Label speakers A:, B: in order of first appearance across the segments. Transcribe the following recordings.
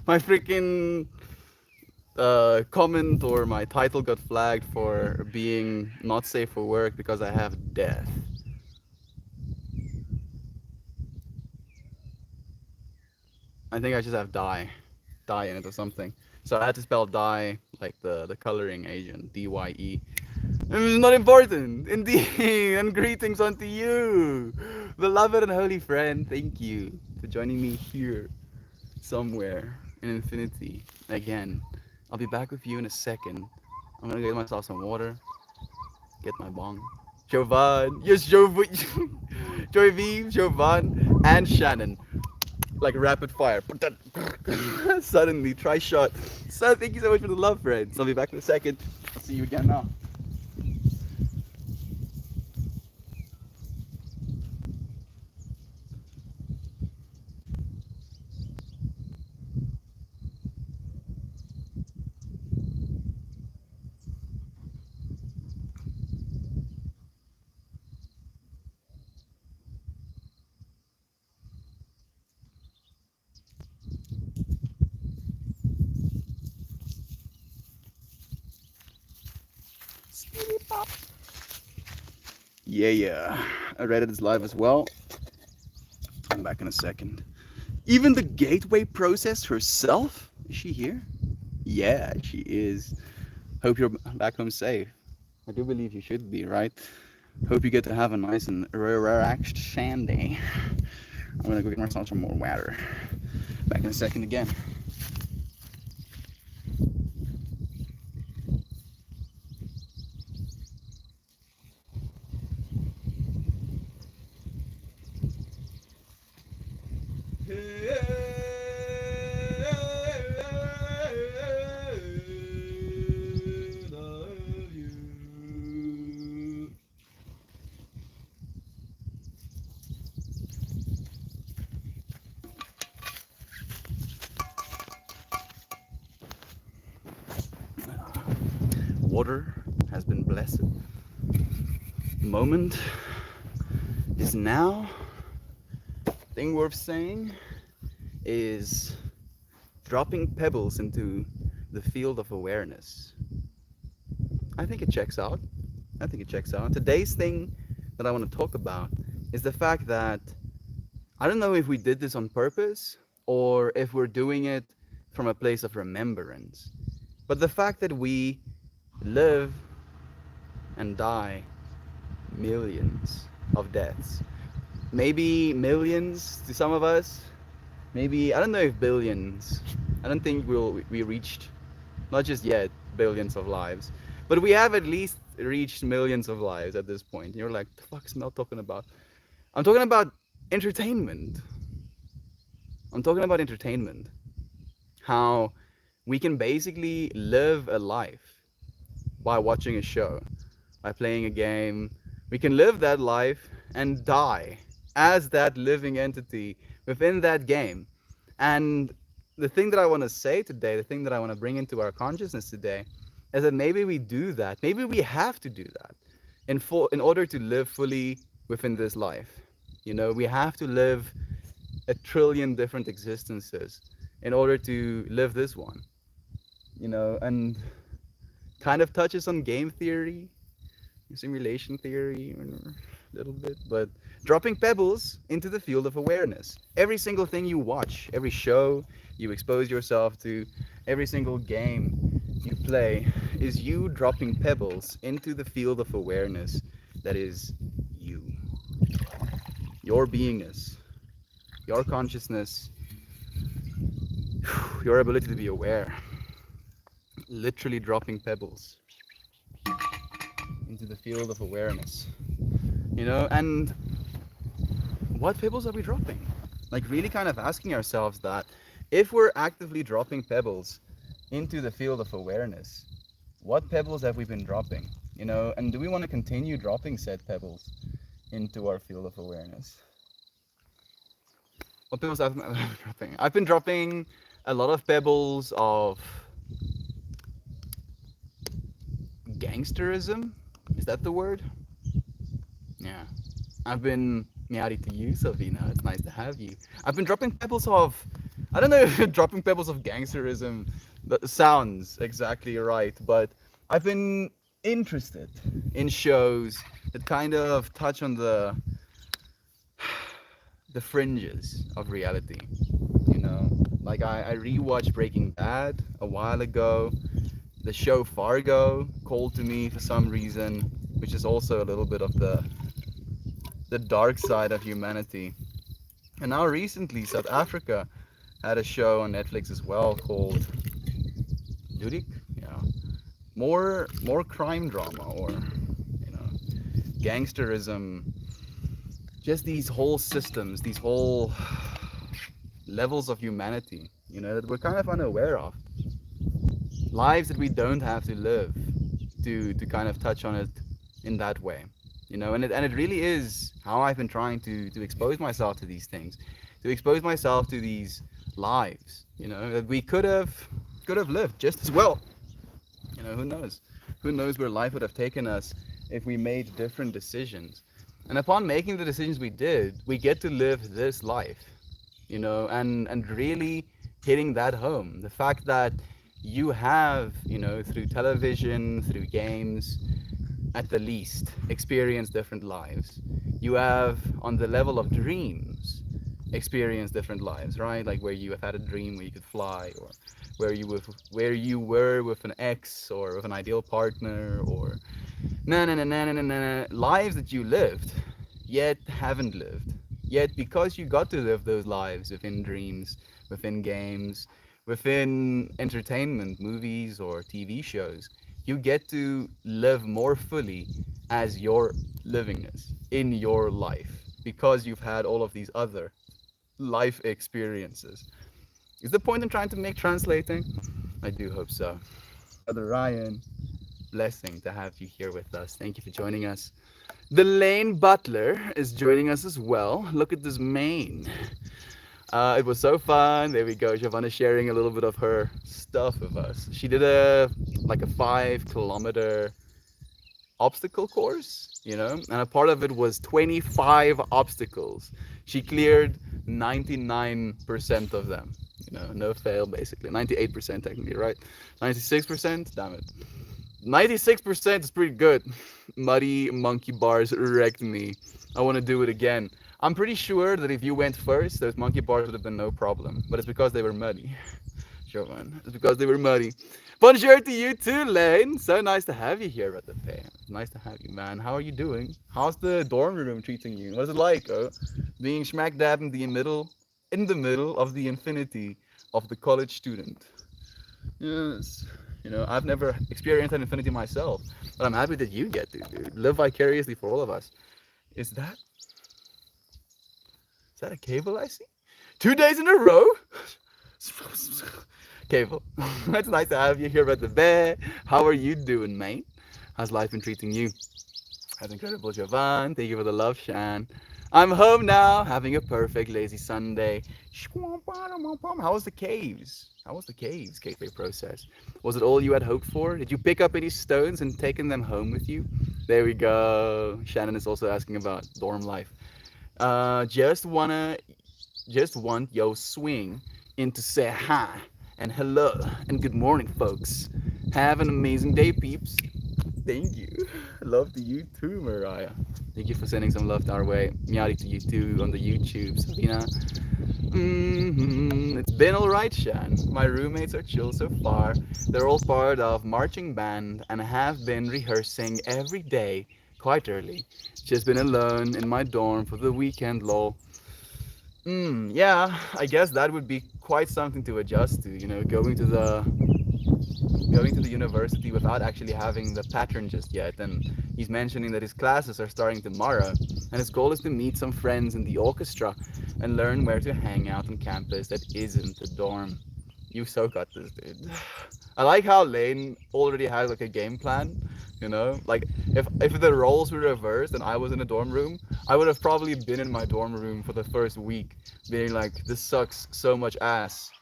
A: My freaking comment or my title got flagged for being not safe for work because I have death. I think I just have dye in it or something. So I had to spell dye like the coloring agent, DYE. It's not important, indeed. And greetings unto you, beloved and holy friend. Thank you for joining me here somewhere in infinity again. I'll be back with you in a second. I'm gonna get myself some water, get my bong. Jovan, yes, Jovan, Joy V, Jovan, and Shannon. Like rapid fire. Suddenly, try shot. So, thank you so much for the love, friends. I'll be back in a second. I'll see you again now. Yeah, yeah. I read it is live as well. I'm back in a second. Even the gateway process herself? Is she here? Yeah, she is. Hope you're back home safe. I do believe you should be, right? Hope you get to have a nice and relaxed shandy. I'm gonna go get myself some more water. Back in a second again. Water has been blessed. The moment is now. Thing worth saying is dropping pebbles into the field of awareness. I think it checks out. I think it checks out. Today's thing that I want to talk about is the fact that I don't know if we did this on purpose or if we're doing it from a place of remembrance. But the fact that we live and die millions of deaths, maybe millions to some of us, maybe I don't know if billions. I don't think we reached, not just yet, billions of lives, but we have at least reached millions of lives at this point. You're like, the fuck's Mel talking about? I'm talking about entertainment. I'm talking about entertainment. How we can basically live a life by watching a show, by playing a game. We can live that life and die as that living entity within that game. And the thing that I want to say today, the thing that I want to bring into our consciousness today, is that maybe we do that. Maybe we have to do that in order to live fully within this life. You know, we have to live a trillion different existences in order to live this one. You know, and kind of touches on game theory, simulation theory, a little bit, but dropping pebbles into the field of awareness. Every single thing you watch, every show you expose yourself to, every single game you play is you dropping pebbles into the field of awareness that is you. Your beingness, your consciousness, your ability to be aware. Literally dropping pebbles into the field of awareness. You know, and what pebbles are we dropping? Like, really kind of asking ourselves that if we're actively dropping pebbles into the field of awareness, what pebbles have we been dropping? You know, and do we want to continue dropping said pebbles into our field of awareness? What pebbles have I been dropping? I've been dropping a lot of pebbles of gangsterism. Is that the word? Yeah. I've been Miari to you, Savina. It's nice to have you. I've been dropping pebbles of I don't know if dropping pebbles of gangsterism that sounds exactly right, but I've been interested in shows that kind of touch on the fringes of reality. You know, like I rewatched Breaking Bad a while ago. The show Fargo called to me for some reason, which is also a little bit of the dark side of humanity. And now recently, South Africa had a show on Netflix as well called Ludik. Yeah, more crime drama or gangsterism. Just these whole systems, these whole levels of humanity, that we're kind of unaware of. Lives that we don't have to live to kind of touch on it in that way. And it really is how I've been trying to expose myself to these things, to expose myself to these lives, that we could have lived just as well. Who knows where life would have taken us if we made different decisions. And upon making the decisions we did, we get to live this life, and really hitting that home. The fact that you have, through television, through games, at the least, experienced different lives. You have, on the level of dreams, experienced different lives, right? Like where you have had a dream where you could fly, or where you were with an ex or with an ideal partner, or lives that you lived yet haven't lived. Yet because you got to live those lives within dreams, within games, within entertainment, movies or TV shows, you get to live more fully as your livingness in your life because you've had all of these other life experiences. Is the point I'm trying to make translating? I do hope so. Brother Ryan, blessing to have you here with us. Thank you for joining us. The Lane Butler is joining us as well. Look at this mane. It was so fun. There we go. Giovanna sharing a little bit of her stuff with us. She did a 5 kilometer obstacle course, and a part of it was 25 obstacles. She cleared 99% of them. No fail basically. 98% technically, right? 96%? Damn it. 96% is pretty good. Muddy monkey bars wrecked me. I want to do it again. I'm pretty sure that if you went first, those monkey bars would have been no problem. But it's because they were muddy. Sure, man. It's because they were muddy. Bonjour to you too, Lane. So nice to have you here at the fair. Nice to have you, man. How are you doing? How's the dorm room treating you? What's it like, being smack dab in the middle of the infinity of the college student? Yes. I've never experienced that infinity myself, but I'm happy that you get to, dude. Live vicariously for all of us. Is that a cable I see? 2 days in a row? Cable. It's nice to have you here at the bear. How are you doing, mate? How's life been treating you? That's incredible, Jovan. Thank you for the love, Shan. I'm home now, having a perfect lazy Sunday. How was the caves? How was the caves gateway process? Was it all you had hoped for? Did you pick up any stones and taken them home with you? There we go. Shannon is also asking about dorm life. Just want yo swing in to say hi and hello and good morning, folks. Have an amazing day, peeps. Thank you. Love to you too, Mariah. Thank you for sending some love our way. Miari to you too on the YouTube, Sabina. It's been alright, Shan. My roommates are chill so far. They're all part of marching band and have been rehearsing every day quite early. Just been alone in my dorm for the weekend, lol. Yeah, I guess that would be quite something to adjust to, going to the university without actually having the pattern just yet. And he's mentioning that his classes are starting tomorrow, and his goal is to meet some friends in the orchestra and learn where to hang out on campus that isn't a dorm. You so got this, dude. I like how Lane already has like a game plan. Like if the roles were reversed and I was in a dorm room, I would have probably been in my dorm room for the first week, being like, this sucks so much ass.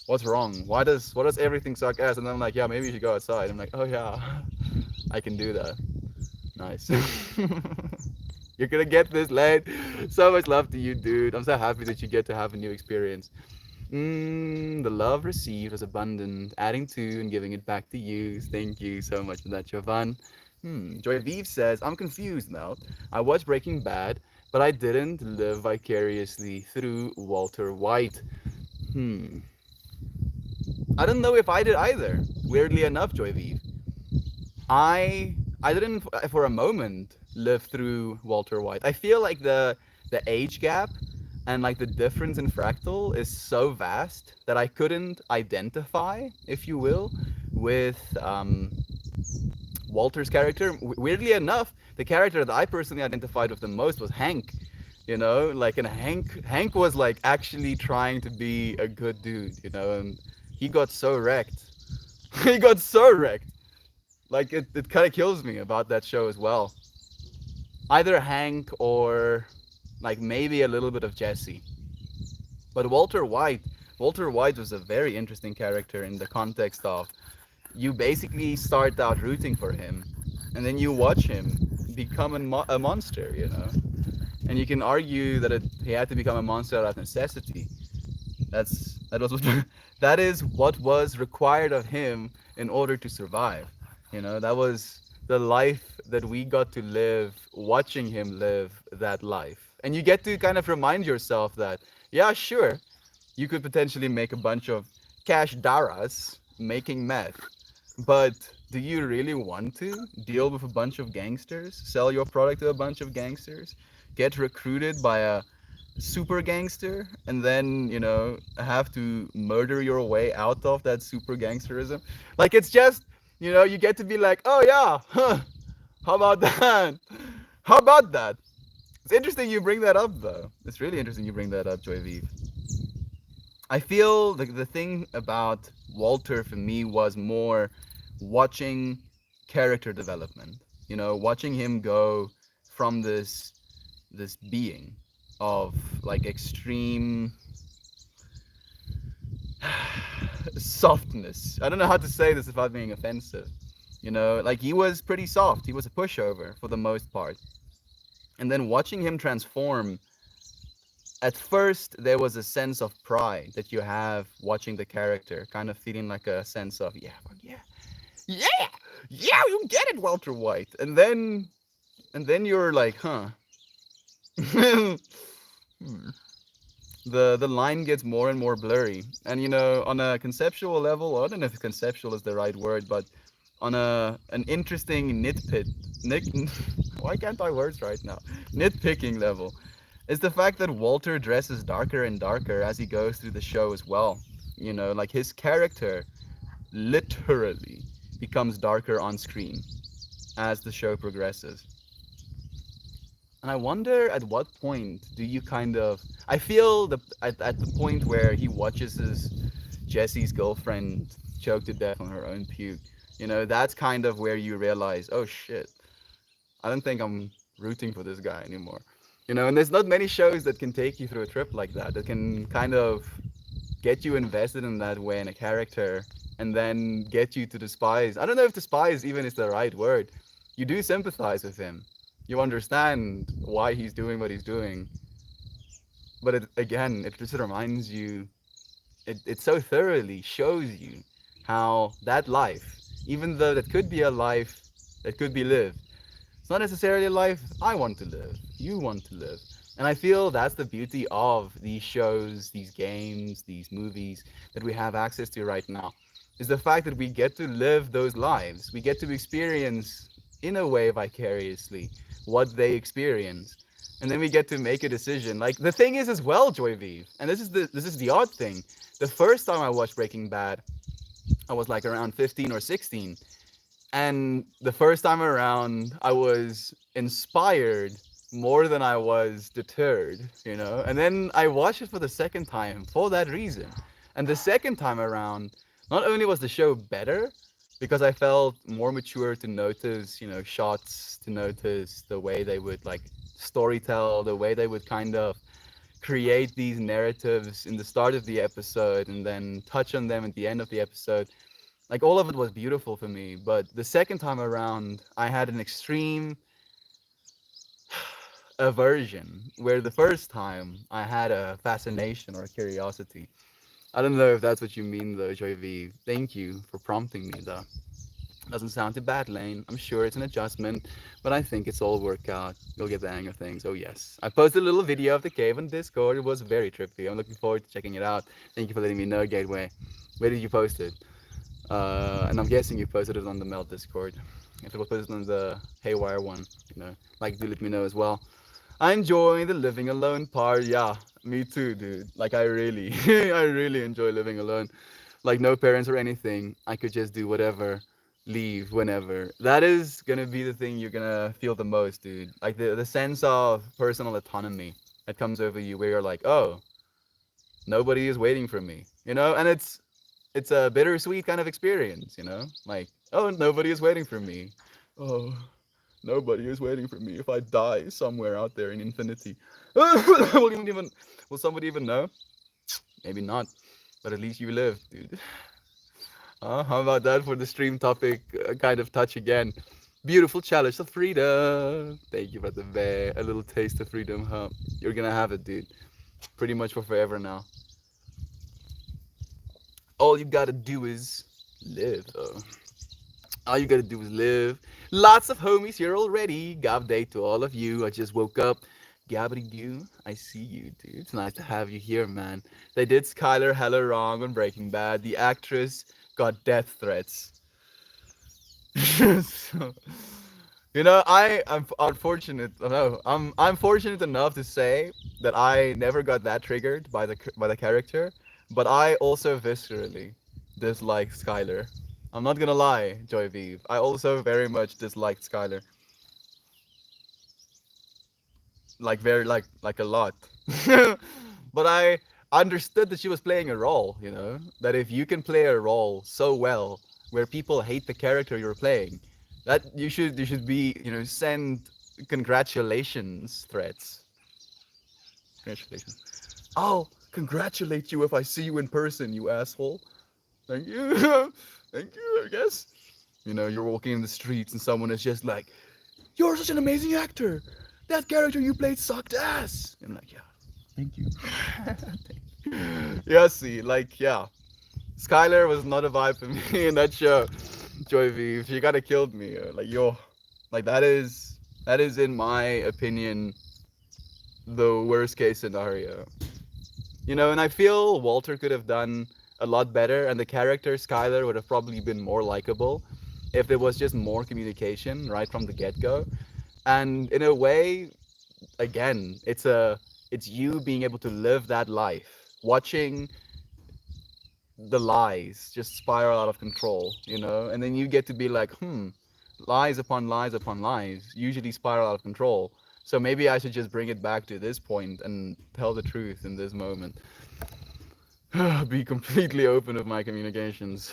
A: What's wrong? Why does everything suck ass? And then I'm like, yeah, maybe you should go outside. I'm like, oh yeah, I can do that. Nice. You're gonna get this, Lane. So much love to you, dude. I'm so happy that you get to have a new experience. The love received was abundant, adding to and giving it back to you. Thank you so much for that, Jovan. Joy Vive says, I'm confused now. I watched Breaking Bad, but I didn't live vicariously through Walter White. Hmm. I don't know if I did either. Weirdly enough, Joy Vive. I didn't for a moment live through Walter White. I feel like the age gap and like the difference in Fractal is so vast that I couldn't identify, if you will, with Walter's character. Weirdly enough, the character that I personally identified with the most was Hank. You know, like, and Hank was like actually trying to be a good dude. You know, and he got so wrecked. He got so wrecked. Like it kind of kills me about that show as well. Either Hank or like maybe a little bit of Jesse. But Walter White was a very interesting character in the context of you basically start out rooting for him, and then you watch him become a monster, you know. And you can argue that he had to become a monster out of necessity. That was what, that is what was required of him in order to survive. You know, that was the life that we got to live watching him live that life. And you get to kind of remind yourself that, yeah, sure, you could potentially make a bunch of cash daras making meth, but do you really want to deal with a bunch of gangsters, sell your product to a bunch of gangsters, get recruited by a super gangster, and then, you know, have to murder your way out of that super gangsterism? Like, it's just, you know, you get to be like, oh yeah, huh, how about that? How about that? It's interesting you bring that up, though. It's really interesting you bring that up, Joy Vive. I feel the thing about Walter for me was more watching character development. You know, watching him go from this being of like extreme softness. I don't know how to say this without being offensive. You know, like he was pretty soft. He was a pushover for the most part. And then watching him transform, at first there was a sense of pride that you have watching the character, kind of feeling like a sense of, yeah, yeah, yeah, yeah, you get it, Walter White. And then you're like, huh. Hmm. The line gets more and more blurry. And you know, on a conceptual level, I don't know if conceptual is the right word, but on an interesting nit why can't I words right now? Nitpicking level is the fact that Walter dresses darker and darker as he goes through the show as well. You know, like his character literally becomes darker on screen as the show progresses. And I wonder at what point do you kind of I feel at the point where he watches his Jesse's girlfriend choke to death on her own puke. You know, that's kind of where you realize, oh shit, I don't think I'm rooting for this guy anymore. You know, and there's not many shows that can take you through a trip like that can kind of get you invested in that way in a character and then get you to despise. I don't know if despise even is the right word. You do sympathize with him. You understand why he's doing what he's doing. But it just reminds you, it so thoroughly shows you how that life, even though that could be a life that could be lived, it's not necessarily a life I want to live, you want to live. And I feel that's the beauty of these shows, these games, these movies that we have access to right now, is the fact that we get to live those lives. We get to experience, in a way, vicariously, what they experience. And then we get to make a decision. Like the thing is as well, Joy Vive, and this is the odd thing. The first time I watched Breaking Bad, I was like around 15 or 16. And the first time around, I was inspired more than I was deterred, you know? And then I watched it for the second time for that reason. And the second time around, not only was the show better, because I felt more mature to notice, you know, shots, to notice the way they would like storytell, the way they would kind of create these narratives in the start of the episode and then touch on them at the end of the episode. Like all of it was beautiful for me, but the second time around, I had an extreme aversion, where the first time I had a fascination or a curiosity. I don't know if that's what you mean though, Joy V. Thank you for prompting me though. Doesn't sound too bad, Lane. I'm sure it's an adjustment, but I think it's all work out. You'll get the hang of things. Oh yes. I posted a little video of the cave on Discord. It was very trippy. I'm looking forward to checking it out. Thank you for letting me know, Gateway. Where did you post it? And I'm guessing you posted it on the Melt Discord. If it was posted on the Haywire one, like do let me know as well. I enjoy the living alone part. Yeah, me too, dude. Like I really, I really enjoy living alone. Like no parents or anything. I could just do whatever, leave whenever. That is gonna be the thing you're gonna feel the most, dude. Like the sense of personal autonomy that comes over you, where you're like, oh, nobody is waiting for me, and it's a bittersweet kind of experience, like, oh, nobody is waiting for me. Oh, nobody is waiting for me if I die somewhere out there in infinity. Will somebody even know? Maybe not, but at least you lived, dude. How about that for the stream topic? Kind of touch again. Beautiful challenge of freedom. Thank you, Brother Bear. A little taste of freedom, huh? You're gonna have it, dude. Pretty much for forever now. All you gotta do is live, though. All you gotta do is live. Lots of homies here already. Gav day to all of you. I just woke up. Gabbity Goo, I see you, dude. It's nice to have you here, man. They did Skylar hella wrong on Breaking Bad. The actress got death threats. So, I'm unfortunate. No, I'm fortunate enough to say that I never got that triggered by the character, but I also viscerally dislike Skylar. I'm not gonna lie, Joy Vive. I also very much disliked Skylar. Like very like a lot. But I understood that she was playing a role, that if you can play a role so well where people hate the character you're playing, that you should be, send congratulations threats. Congratulations. I'll congratulate you if I see you in person, you asshole. Thank you. Thank you, I guess. You're walking in the streets and someone is just like, you're such an amazing actor. That character you played sucked ass. And I'm like, yeah, thank you. Yeah, see, like, yeah. Skylar was not a vibe for me in that show. Joy V, she kind of killed me. Like, yo, like that is in my opinion the worst case scenario. And I feel Walter could have done a lot better, and the character Skylar would have probably been more likable if there was just more communication right from the get-go. And in a way, again, it's you being able to live that life, watching the lies just spiral out of control, and then you get to be like, lies upon lies upon lies usually spiral out of control. So maybe I should just bring it back to this point and tell the truth in this moment. Be completely open with my communications.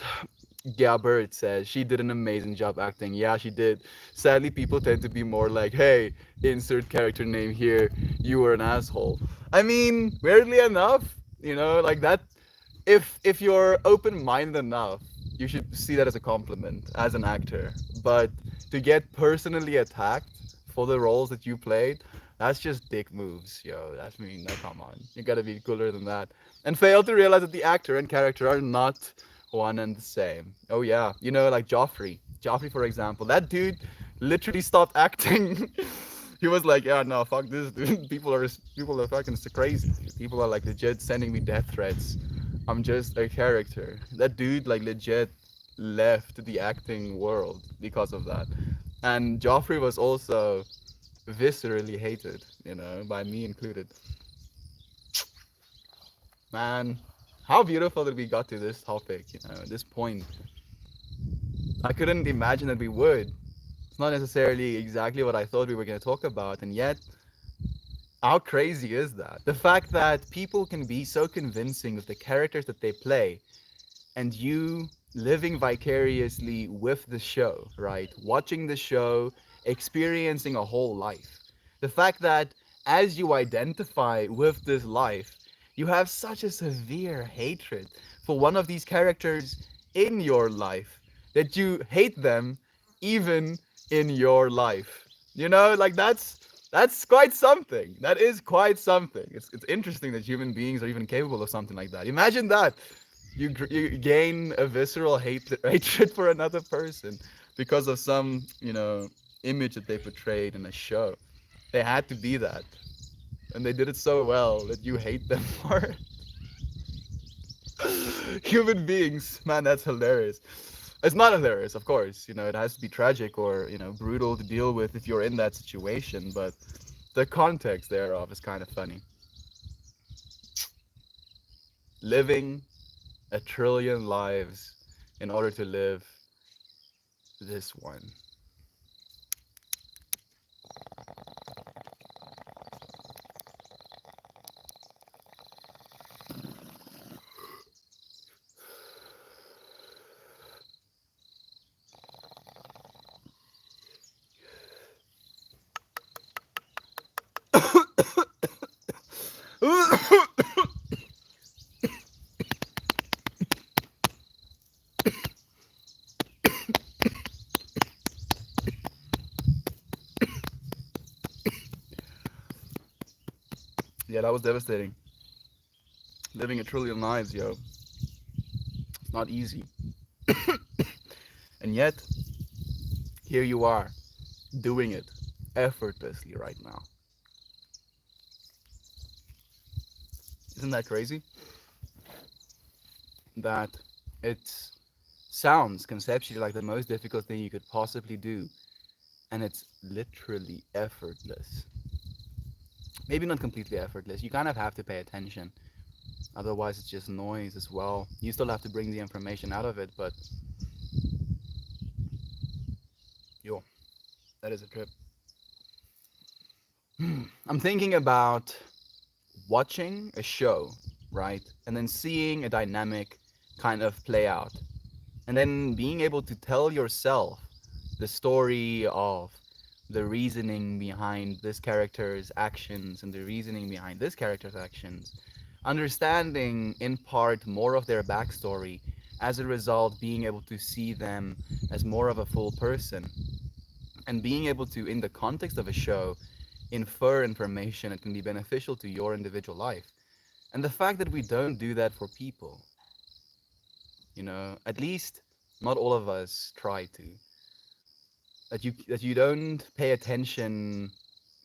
A: Gabbert says she did an amazing job acting. Yeah, she did. Sadly, people tend to be more like, hey, insert character name here, you were an asshole. I mean, weirdly enough, like that, if you're open-minded enough, you should see that as a compliment as an actor. But to get personally attacked for the roles that you played, that's just dick moves, yo. That's no, come on. You gotta be cooler than that. And fail to realize that the actor and character are not one and the same. Oh yeah, like Joffrey. Joffrey, for example, that dude literally stopped acting. He was like, yeah, no, fuck this, dude. People are fucking crazy. People are like legit sending me death threats. I'm just a character. That dude like legit left the acting world because of that. And Joffrey was also viscerally hated, by me included. Man, how beautiful that we got to this topic, at this point. I couldn't imagine that we would. It's not necessarily exactly what I thought we were going to talk about, and yet, how crazy is that? The fact that people can be so convincing with the characters that they play, and you living vicariously with the show, right? Watching the show, experiencing a whole life. The fact that as you identify with this life, you have such a severe hatred for one of these characters in your life that you hate them even in your life. Like That's quite something. That is quite something. It's interesting that human beings are even capable of something like that. Imagine that. You gain a visceral hatred for another person because of some, image that they portrayed in a show. They had to be that. And they did it so well that you hate them for it. Human beings, man, that's hilarious. It's not hilarious, of course. It has to be tragic or, brutal to deal with if you're in that situation, but the context thereof is kind of funny. Living a trillion lives in order to live this one. Yeah, that was devastating. Living a trillion lives, yo. It's not easy. And yet, here you are, doing it effortlessly right now. Isn't that crazy? That it sounds conceptually like the most difficult thing you could possibly do, and it's literally effortless. Maybe not completely effortless. You kind of have to pay attention. Otherwise, it's just noise as well. You still have to bring the information out of it, but yo, that is a trip. I'm thinking about watching a show, right? And then seeing a dynamic kind of play out. And then being able to tell yourself the story of the reasoning behind this character's actions and the reasoning behind this character's actions, understanding in part more of their backstory, as a result, being able to see them as more of a full person, and being able to, in the context of a show, infer information that can be beneficial to your individual life. And the fact that we don't do that for people, at least not all of us try to. That you don't pay attention,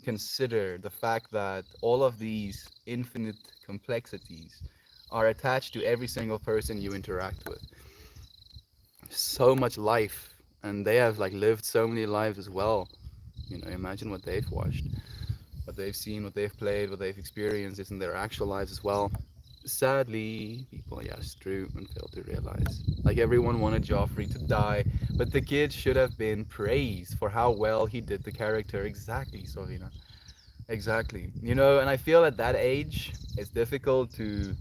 A: consider the fact that all of these infinite complexities are attached to every single person you interact with. So much life, and they have like lived so many lives as well. Imagine what they've watched, what they've seen, what they've played, what they've experienced. It's in their actual lives as well. Sadly, people, yes, true, and fail to realize. Like everyone wanted Joffrey to die, but the kid should have been praised for how well he did the character. Exactly, Sovina. Exactly. And I feel at that age, it's difficult to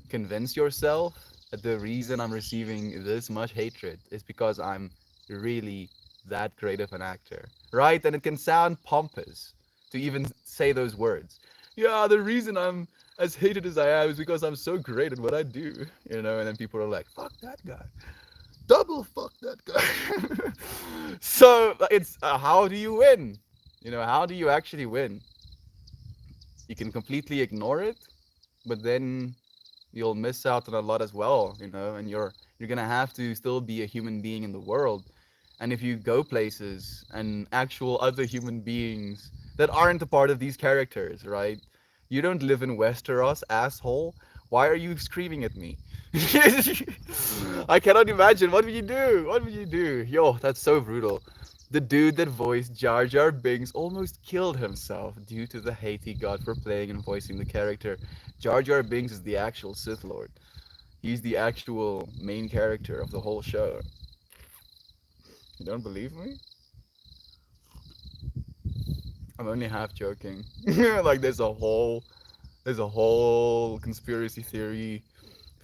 A: convince yourself that the reason I'm receiving this much hatred is because I'm really that great of an actor, right? And it can sound pompous to even say those words. Yeah, the reason I'm as hated as I am is because I'm so great at what I do, and then people are like, fuck that guy. Double fuck that guy. So it's how do you win? How do you actually win? You can completely ignore it, but then you'll miss out on a lot as well, and you're gonna have to still be a human being in the world. And if you go places and actual other human beings that aren't a part of these characters, right? You don't live in Westeros, asshole. Why are you screaming at me? I cannot imagine. What would you do? What would you do? Yo, that's so brutal. The dude that voiced Jar Jar Binks almost killed himself due to the hate he got for playing and voicing the character. Jar Jar Binks is the actual Sith Lord. He's the actual main character of the whole show. You don't believe me? I'm only half joking. Like there's a whole conspiracy theory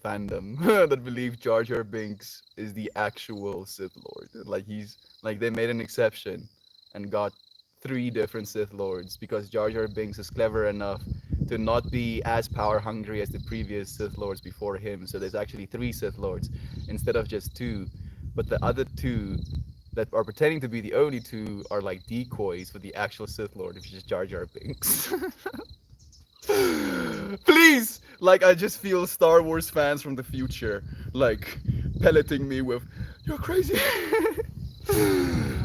A: fandom that believes Jar Jar Binks is the actual Sith Lord. Like they made an exception and got three different Sith Lords because Jar Jar Binks is clever enough to not be as power hungry as the previous Sith Lords before him. So there's actually three Sith Lords instead of just two. But the other two that are pretending to be the only two are like decoys for the actual Sith Lord, which is Jar Jar Binks. Please, like I just feel Star Wars fans from the future like pelleting me with, "You're crazy."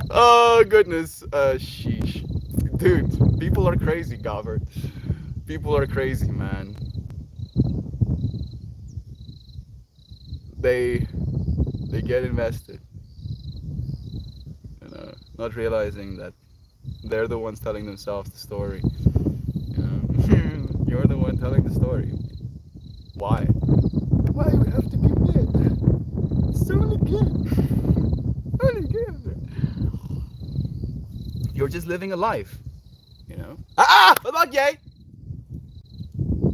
A: Oh goodness, sheesh, dude. People are crazy, Gobert. People are crazy, man. They they get invested, not realizing that they're the ones telling themselves the story. You're the one telling the story. Why? Why you have to be good? It's only good. Only good. You're just living a life. I'm not gay.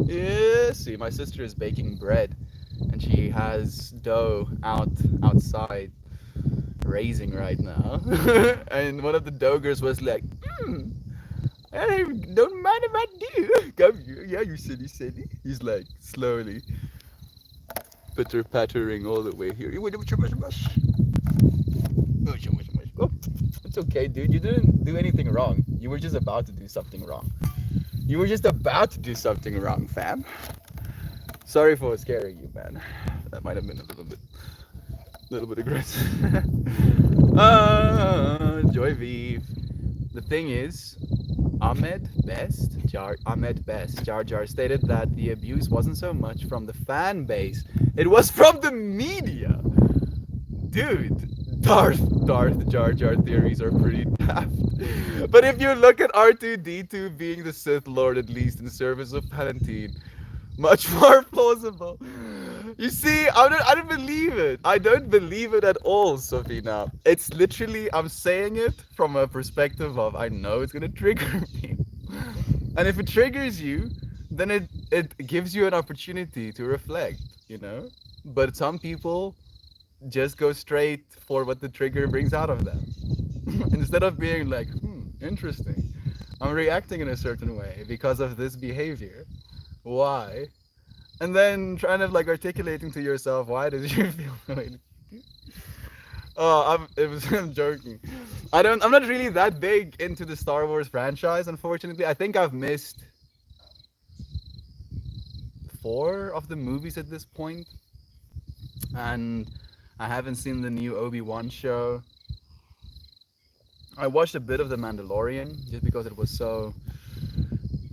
A: Yeah, see, my sister is baking bread, and she has dough outside raising right now. And one of the doggers was like, I don't mind if I do. Come here. Yeah, you silly. He's like slowly pitter pattering all the way here. Oh, it's okay, dude. You didn't do anything wrong. You were just about to do something wrong. You were just about to do something wrong, fam. Sorry for scaring you, man. That might have been a little bit aggressive. Joy Vive. The thing is, Ahmed Best, Jar Jar stated that the abuse wasn't so much from the fan base, it was from the media. Dude, Darth Jar Jar theories are pretty daft. But if you look at R2D2 being the Sith Lord, at least in service of Palantine, much more plausible. You see, I don't believe it. I don't believe it at all, Sofina. It's literally, I'm saying it from a perspective of I know it's gonna trigger me. And if it triggers you, then it gives you an opportunity to reflect. But some people just go straight for what the trigger brings out of them. Instead of being like, interesting. I'm reacting in a certain way because of this behavior. Why? And then trying to like articulating to yourself why did you feel the way that you do? I'm joking. I'm not really that big into the Star Wars franchise, unfortunately. I think I've missed 4 of the movies at this point, and I haven't seen the new Obi-Wan show. I watched a bit of The Mandalorian just because it was so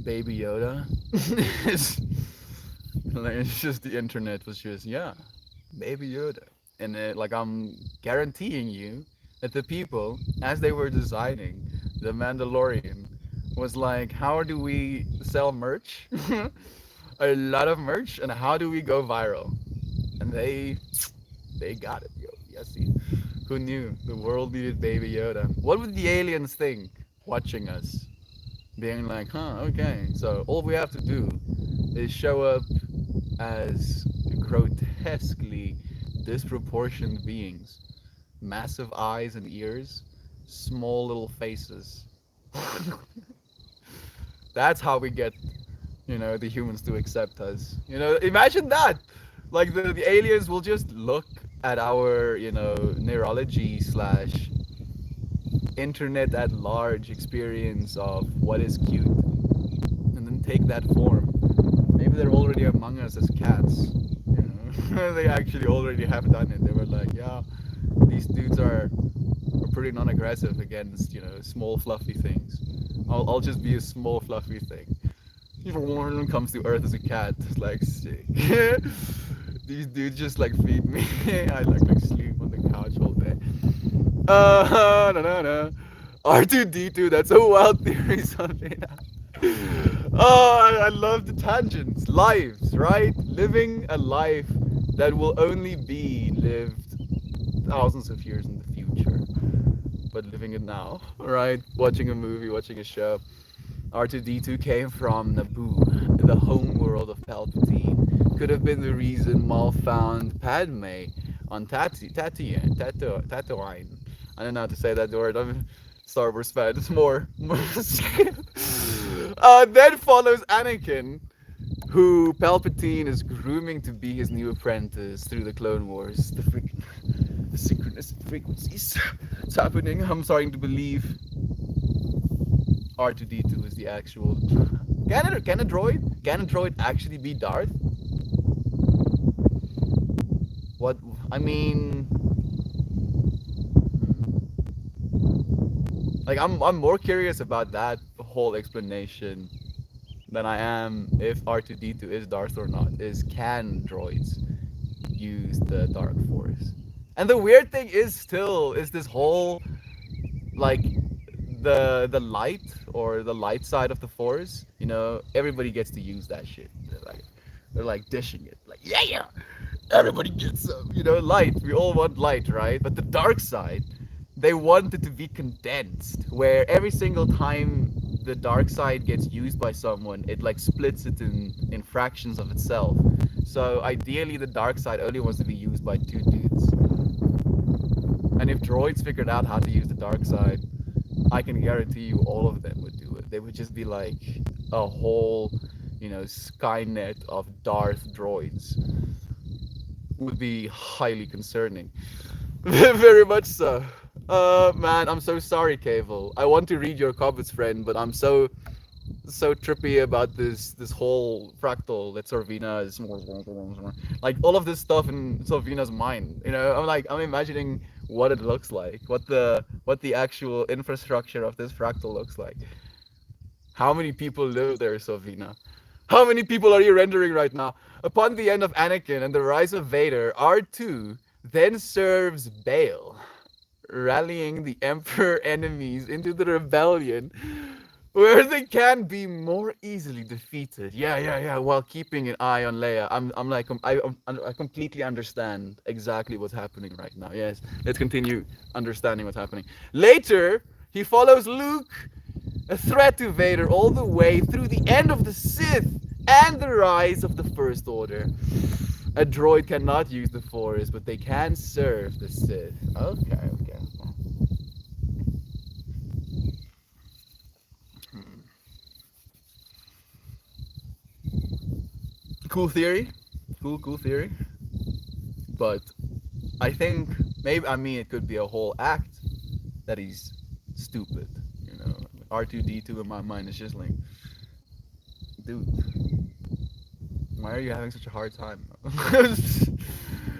A: Baby Yoda. It's just the internet was just, yeah, Baby Yoda. And like I'm guaranteeing you that the people, as they were designing The Mandalorian, was like, how do we sell merch? A lot of merch, and how do we go viral? And they got it, yo. Yes, see. Who knew the world needed Baby Yoda? What would the aliens think watching us? Being like, okay, so all we have to do is show up as grotesquely disproportioned beings, massive eyes and ears, small little faces. That's how we get, the humans to accept us. Imagine that. Like the aliens will just look at our, neurology slash internet at large experience of what is cute, and then take that form. Maybe they're already among us as cats. They actually already have done it. They were like, yeah, these dudes are pretty non-aggressive against, small fluffy things. I'll just be a small fluffy thing. Even one comes to Earth as a cat. It's like sick. These dudes just like feed me. I like sleep on the couch all day. No. R2D2, that's a wild theory, something. Oh, I love the tangents. Lives, right? Living a life that will only be lived thousands of years in the future. But living it now, right? Watching a movie, watching a show. R2D2 came from Naboo, the home world of Palpatine. Could have been the reason Maul found Padme on Tatooine. I don't know how to say that word. I'm a Star Wars fan. It's more. Then follows Anakin, who Palpatine is grooming to be his new apprentice through the Clone Wars. The freaking the synchronicity frequencies. It's happening. I'm starting to believe R2D2 is the actual. Can a droid actually be Darth? What I mean, like I'm more curious about that whole explanation than I am if R2D2 is Darth or not. Is can droids use the Dark Force? And the weird thing is still is this whole like the light or the light side of the Force. You know, everybody gets to use that shit. They're like dishing it. Like yeah, everybody gets some. You know, light. We all want light, right? But the dark side, they want it to be condensed, where every single time the dark side gets used by someone, it like splits it in fractions of itself. So ideally, the dark side only wants to be used by two dudes. And if droids figured out how to use the dark side, I can guarantee you all of them would do it. They would just be like a whole, you know, Skynet of Darth droids. Would be highly concerning. Very much so. Man, I'm so sorry, Cable. I want to read your comments, friend, but I'm so trippy about this whole fractal that Sorvina is like all of this stuff in Sorvina's mind. You know, I'm imagining what it looks like, what the actual infrastructure of this fractal looks like. How many people live there, Sorvina? How many people are you rendering right now? Upon the end of Anakin and the rise of Vader, R2 then serves Bail, rallying the Emperor enemies into the rebellion where they can be more easily defeated. Yeah, while keeping an eye on Leia. I'm like, I completely understand exactly what's happening right now. Yes, let's continue understanding what's happening. Later, he follows Luke, a threat to Vader, all the way through the end of the Sith and the rise of the First Order. A droid cannot use the Force, but they can serve the Sith. Okay. Cool theory. Cool theory. But I think maybe, I mean, it could be a whole act that he's stupid. You know, R2D2 in my mind is just like, dude, why are you having such a hard time?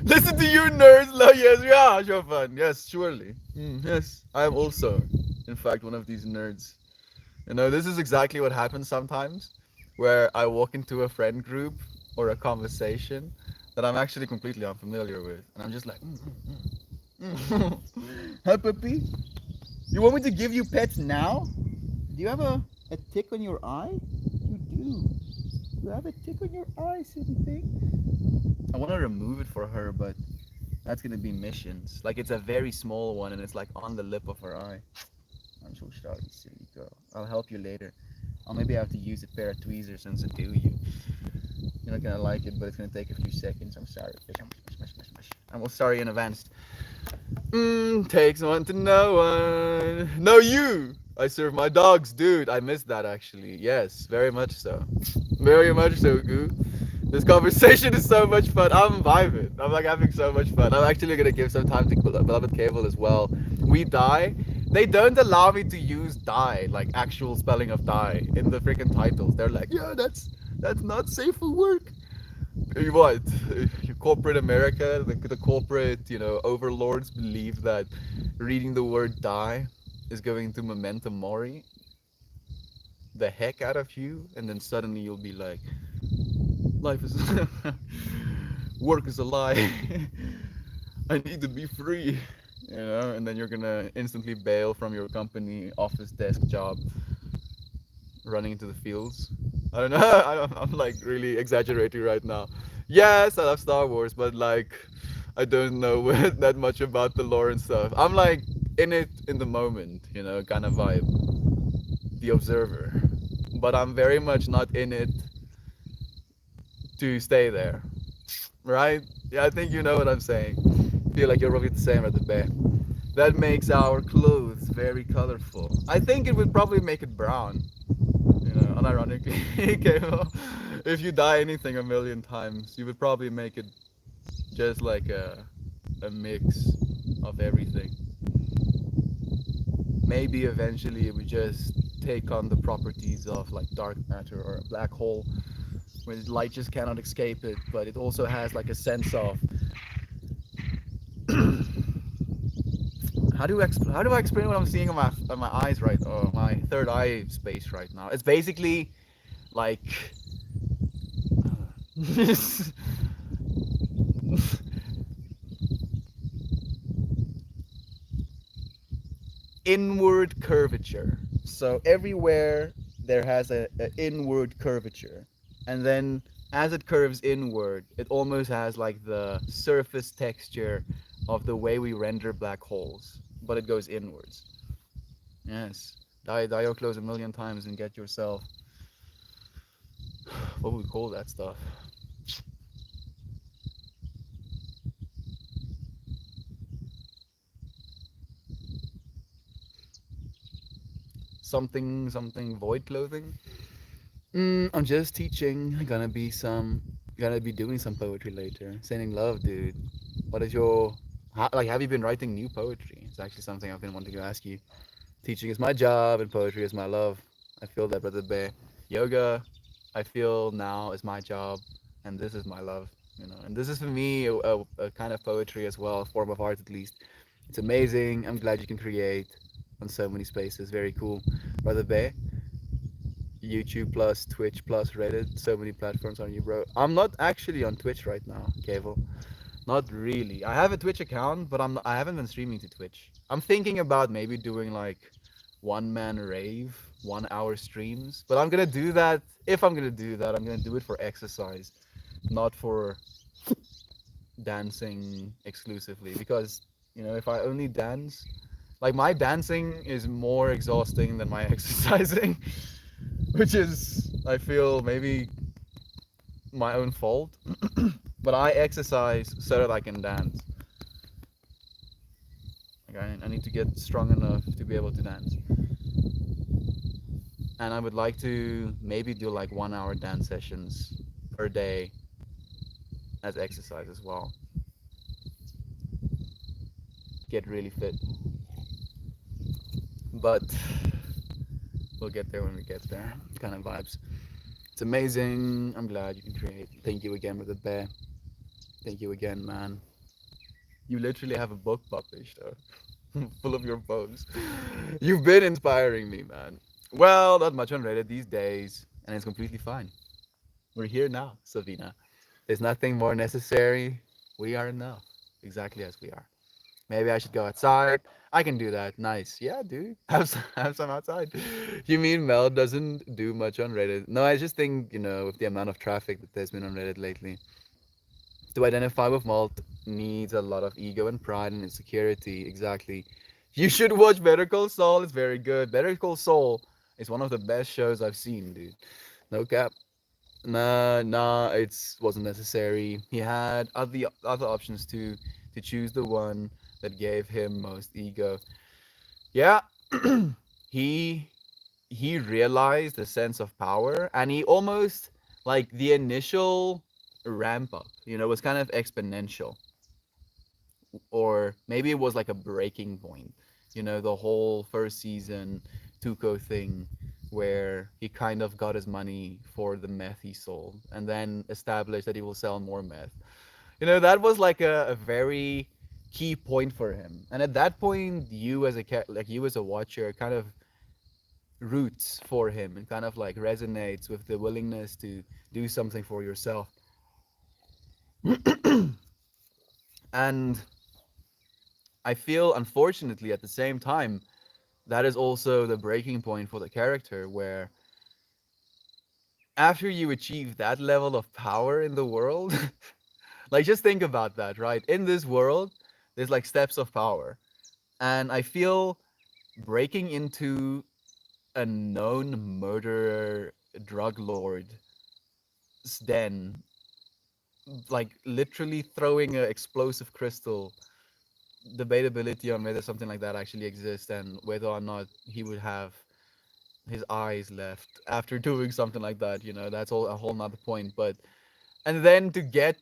A: Listen to you, nerds. Yes, yeah, Chopin. Yes, surely. Yes, I am also, in fact, one of these nerds. You know, this is exactly what happens sometimes, where I walk into a friend group or a conversation that I'm actually completely unfamiliar with, and I'm just like, Hi, puppy. You want me to give you pets now? Do you have a tick on your eye? You do. You have a tick on your eye, silly thing. I want to remove it for her, but that's gonna be missions. Like it's a very small one, and it's like on the lip of her eye. I'm so sorry, silly girl. I'll help you later. I'll maybe have to use a pair of tweezers and subdue you. You're not gonna like it, but it's gonna take a few seconds. I'm sorry. I'm sorry in advance. Takes one to know one. No, you! I serve my dogs, dude. I missed that actually. Yes, very much so. Very much so, Goo. This conversation is so much fun. I'm vibing. I'm like having so much fun. I'm actually gonna give some time to Beloved Cable as well. We die. They don't allow me to use die, like actual spelling of die, in the freaking titles. They're like, yeah, that's not safe for work. What? Corporate America, the corporate, you know, overlords believe that reading the word die is going to memento mori the heck out of you, and then suddenly you'll be like, life is work is a lie. I need to be free, you know, and then you're gonna instantly bail from your company office desk job, running into the fields. I don't know. I'm like really exaggerating right now. Yes, I love Star Wars, but like I don't know that much about the lore and stuff. I'm like in it in the moment, you know, kind of vibe, the observer. But I'm very much not in it to stay there, right? Yeah, I think you know what I'm saying. Feel like you're probably the same at the bay. That makes our clothes very colorful. I think it would probably make it brown. You know, unironically. Okay, well, if you dye anything a million times, you would probably make it just like a mix. of everything. Maybe eventually it would just take on the properties of like dark matter or a black hole, where light just cannot escape it, but it also has like a sense of how do I explain what I'm seeing on my eyes right, or my third eye space right now? It's basically like inward curvature. So everywhere there has a inward curvature, and then as it curves inward, it almost has like the surface texture of the way we render black holes, but it goes inwards. Yes, dial close a million times and get yourself, what would we call that stuff? Something void clothing. I'm just teaching. Gonna be doing some poetry later. Sending love, dude. What is your like? Have you been writing new poetry? It's actually something I've been wanting to ask you. Teaching is my job, and poetry is my love. I feel that, brother Bear. Yoga, I feel now is my job, and this is my love. You know, and this is for me a kind of poetry as well, a form of art at least. It's amazing. I'm glad you can create on so many spaces. Very cool, brother Bear. YouTube plus Twitch plus Reddit, so many platforms on you, bro. I'm not actually on Twitch right now, Cable. Not really. I have a Twitch account, but I haven't been streaming to Twitch. I'm thinking about maybe doing like one man rave, 1 hour streams. But I'm gonna do that. If I'm gonna do that, I'm gonna do it for exercise, not for dancing exclusively. Because if I only dance, like my dancing is more exhausting than my exercising, which is I feel maybe my own fault. But I exercise so that I can dance. Like I need to get strong enough to be able to dance. And I would like to maybe do like 1 hour dance sessions per day as exercise as well. Get really fit. But we'll get there when we get there. Kind of vibes. It's amazing. I'm glad you can create. Thank you again, Brother Bear. Thank you again, man. You literally have a book published, full of your poems. You've been inspiring me, man. Well, not much on Reddit these days, and it's completely fine. We're here now, Savina. There's nothing more necessary. We are enough, exactly as we are. Maybe I should go outside. I can do that. Nice. Yeah, dude. Have some outside. You mean Mel doesn't do much on Reddit? No, I just think, with the amount of traffic that there's been on Reddit lately, to identify with Malt needs a lot of ego and pride and insecurity. Exactly. You should watch Better Call Saul. It's very good. Better Call Saul is one of the best shows I've seen, dude. No cap. Nah, it wasn't necessary. He had other options to choose the one that gave him most ego. Yeah, he he realized the sense of power, and he almost like the initial ramp up, was kind of exponential, or maybe it was like a breaking point. The whole first season Tuco thing where he kind of got his money for the meth he sold and then established that he will sell more meth. That was like a very key point for him. And at that point, you as a watcher kind of roots for him and kind of like resonates with the willingness to do something for yourself. And I feel, unfortunately, at the same time, that is also the breaking point for the character, where after you achieve that level of power in the world, like just think about that, right? In this world, there's like steps of power. And I feel breaking into a known murderer, drug lord's den, like literally throwing an explosive crystal, debatability on whether something like that actually exists and whether or not he would have his eyes left after doing something like that. That's all a whole nother point. But and then to get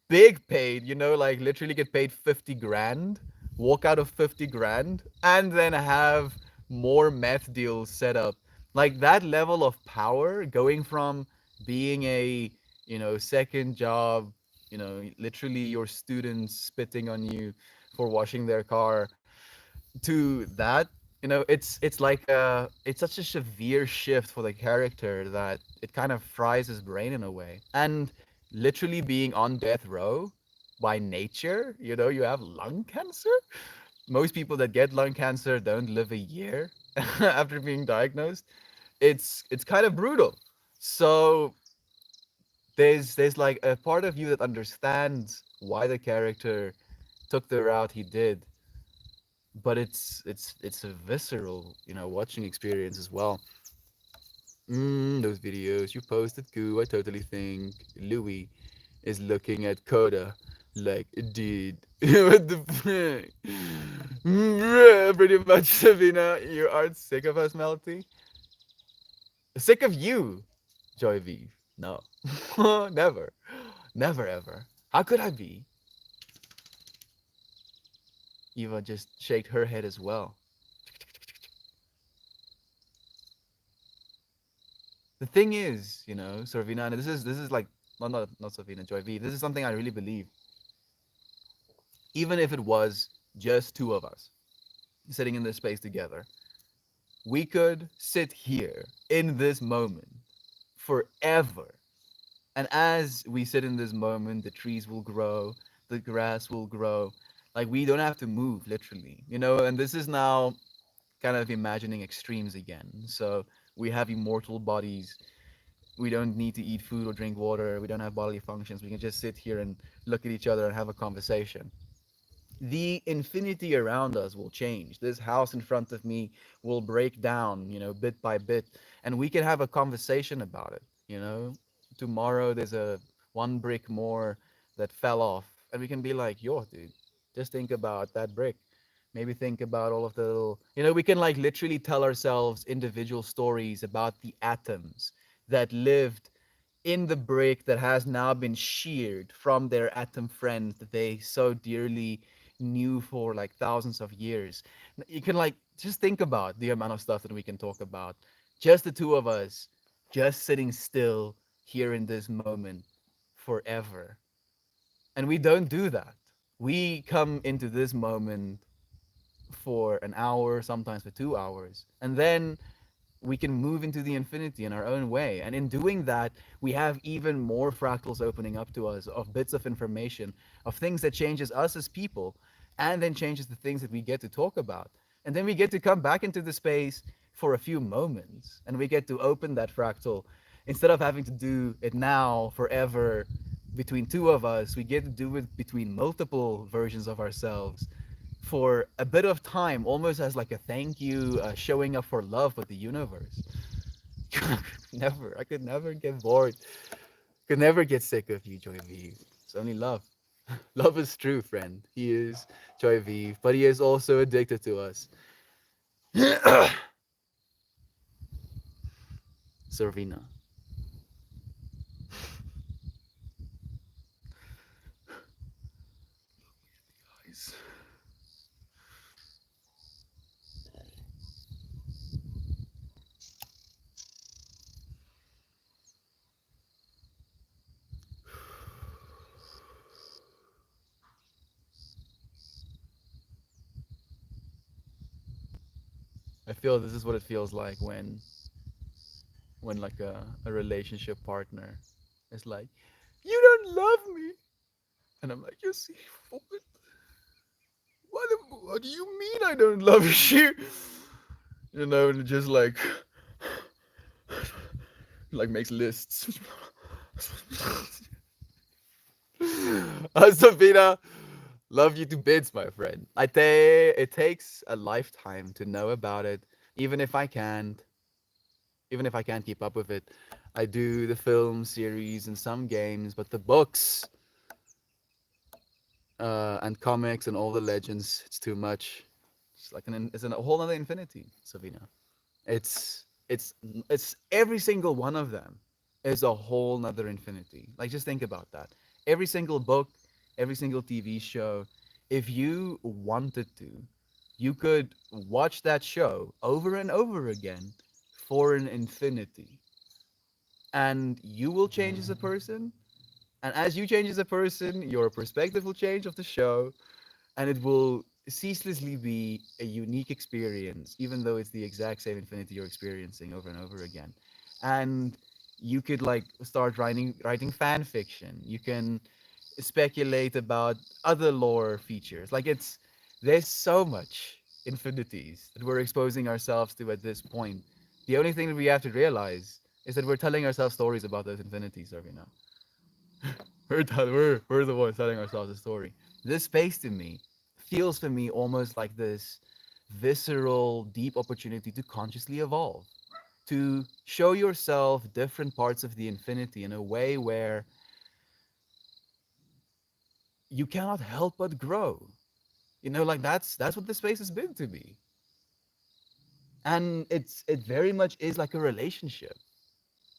A: big paid, like literally get paid 50 grand, walk out of 50 grand, and then have more meth deals set up. Like that level of power going from being a, second job, literally your students spitting on you for washing their car to that, it's like it's such a severe shift for the character that it kind of fries his brain in a way. And literally being on death row by nature, you have lung cancer. Most people that get lung cancer don't live a year after being diagnosed. It's kind of brutal. So there's like a part of you that understands why the character took the route he did, but it's a visceral, watching experience as well. Those videos you posted, Goo. I totally think Louis is looking at Coda like, dude, what the fuck? Pretty much, Savina, you aren't sick of us, Melty. Sick of you, Joy V. No, never, never ever. How could I be? Eva just shaked her head as well. The thing is, Sorvina, and this is like, not Sorvina, Joy V. This is something I really believe. Even if it was just two of us sitting in this space together, we could sit here in this moment forever. And as we sit in this moment, the trees will grow, the grass will grow. Like we don't have to move, literally, And this is now kind of imagining extremes again. So we have immortal bodies. We don't need to eat food or drink water. We don't have bodily functions. We can just sit here and look at each other and have a conversation. The infinity around us will change. This house in front of me will break down, bit by bit, and we can have a conversation about it. Tomorrow there's a one brick more that fell off, and we can be like, yo, dude, just think about that brick. Maybe think about all of the little, we can like literally tell ourselves individual stories about the atoms that lived in the brick that has now been sheared from their atom friends that they so dearly knew for like thousands of years. You can like just think about the amount of stuff that we can talk about. Just the two of us, just sitting still here in this moment forever. And we don't do that. We come into this moment for an hour, sometimes for 2 hours, and then we can move into the infinity in our own way. And in doing that, we have even more fractals opening up to us of bits of information, of things that changes us as people, and then changes the things that we get to talk about. And then we get to come back into the space for a few moments, and we get to open that fractal. Instead of having to do it now forever between two of us, we get to do it between multiple versions of ourselves for a bit of time, almost as like a thank you, showing up for love with the universe. Never, I could never get bored. Could never get sick of you, Joy V. It's only love. Love is true, friend. He is Joy V, but he is also addicted to us. Servina. Guys. I feel this is what it feels like when like a relationship partner is like, you don't love me. And I'm like, you see, what do you mean I don't love you? And just like makes lists. Sabina, love you to bits, my friend. It takes a lifetime to know about it, even if I can't, even if I can't keep up with it. I do the film series and some games, but the books and comics and all the legends, it's too much. It's a whole other infinity, Sabina. It's it's every single one of them is a whole nother infinity. Like just think about that. Every single book, every single TV show, if you wanted to, you could watch that show over and over again for an infinity. And you will change as a person. And as you change as a person, your perspective will change of the show, and it will ceaselessly be a unique experience, even though it's the exact same infinity you're experiencing over and over again. And you could like start writing fan fiction. You can speculate about other lore features. Like there's so much infinities that we're exposing ourselves to at this point. The only thing that we have to realize is that we're telling ourselves stories about those infinities every now. We're the ones telling ourselves a story. This space to me feels for me almost like this visceral, deep opportunity to consciously evolve, to show yourself different parts of the infinity in a way where you cannot help but grow. You know, like that's what the space has been to me. And it very much is like a relationship,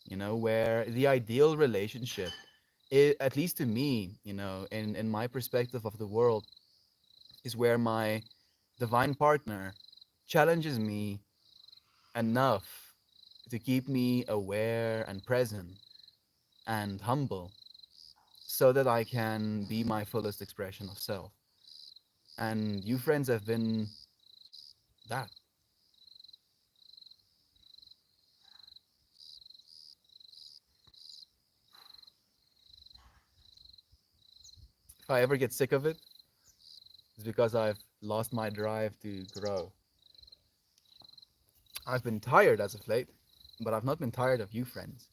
A: you know, where the ideal relationship, at least to me, you know, in my perspective of the world, is where my divine partner challenges me enough to keep me aware and present and humble so that I can be my fullest expression of self. And you friends have been that. If I ever get sick of it, it's because I've lost my drive to grow. I've been tired as of late, but I've not been tired of you friends.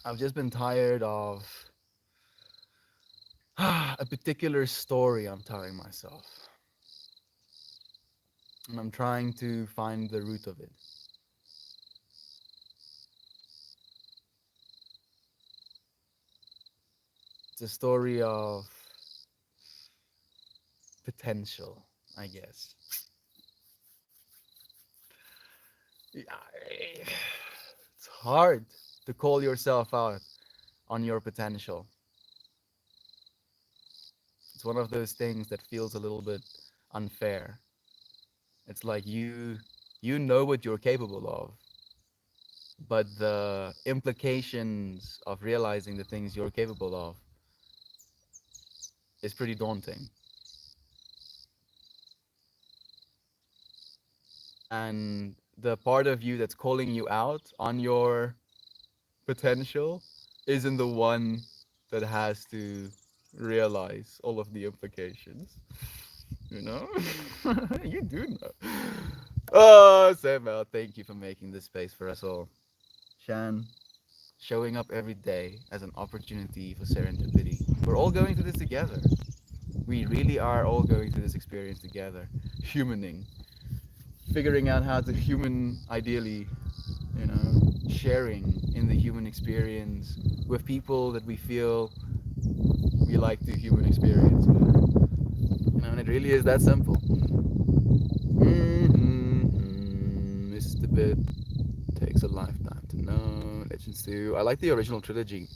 A: I've just been tired of a particular story I'm telling myself. And I'm trying to find the root of it. It's a story of potential, I guess. Yeah, it's hard to call yourself out on your potential. It's one of those things that feels a little bit unfair. It's like you know what you're capable of, but the implications of realizing the things you're capable of is pretty daunting. And the part of you that's calling you out on your potential isn't the one that has to realize all of the implications. You know? You do know. Oh, Samuel, thank you for making this space for us all. Shan, showing up every day as an opportunity for serendipity. We're all going through this together. We really are all going through this experience together. Humaning. Figuring out how to human ideally, you know, sharing in the human experience with people that we feel we like the human experience with. You know, and it really is that simple. Mr. Bit takes a lifetime to know. Legends 2. I like the original trilogy.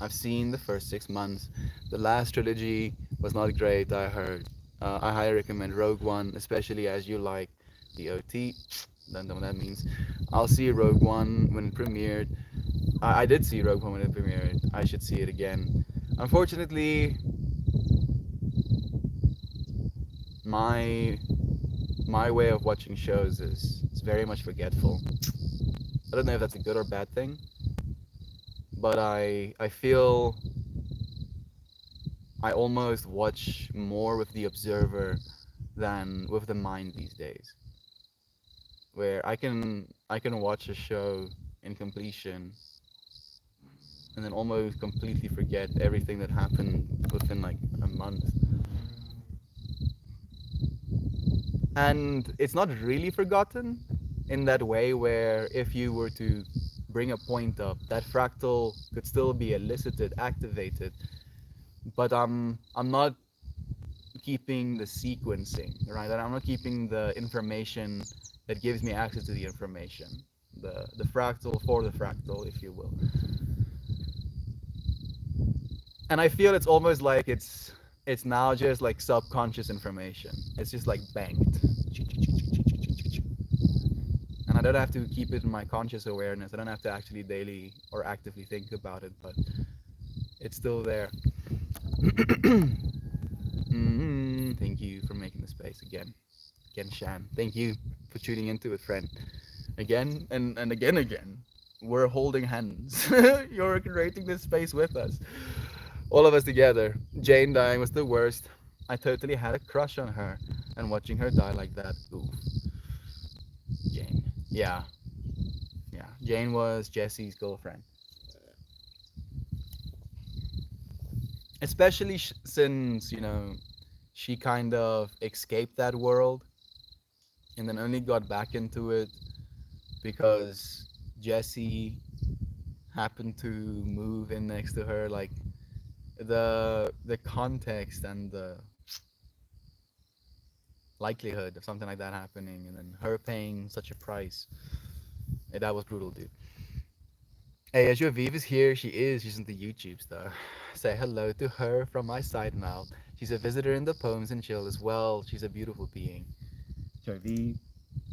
A: I've seen the first 6 months. The last trilogy was not great, I heard. I highly recommend Rogue One, especially as you like the OT. Don't know what that means. I'll see Rogue One when it premiered. I did see Rogue One when it premiered. I should see it again. Unfortunately, my my way of watching shows is very much forgetful. I don't know if that's a good or bad thing, but I feel I almost watch more with the observer than with the mind these days. Where I can watch a show in completion and then almost completely forget everything that happened within like a month. And it's not really forgotten in that way where if you were to bring a point up, that fractal could still be elicited, activated, but I'm not keeping the sequencing, right? And I'm not keeping the information that gives me access to the information, the fractal for the fractal, if you will. And I feel it's almost like it's now just like subconscious information. It's just like banked, and I don't have to keep it in my conscious awareness. I don't have to actually daily or actively think about it, but it's still there. Thank you for making the space again. Again, Shan. Thank you for tuning into it, friend. Again and again. We're holding hands. You're creating this space with us. All of us together. Jane dying was the worst. I totally had a crush on her. And watching her die like that. Ooh. Jane. Yeah. Yeah. Jane was Jesse's girlfriend. Especially since, she kind of escaped that world and then only got back into it because Jesse happened to move in next to her. Like the context and the likelihood of something like that happening, and then her paying such a price. That was brutal, dude. Hey, as your Viv is here, she is. She's in the YouTubes though. Say hello to her from my side now. She's a visitor in the Poems and Chill as well. She's a beautiful being. Jarvi,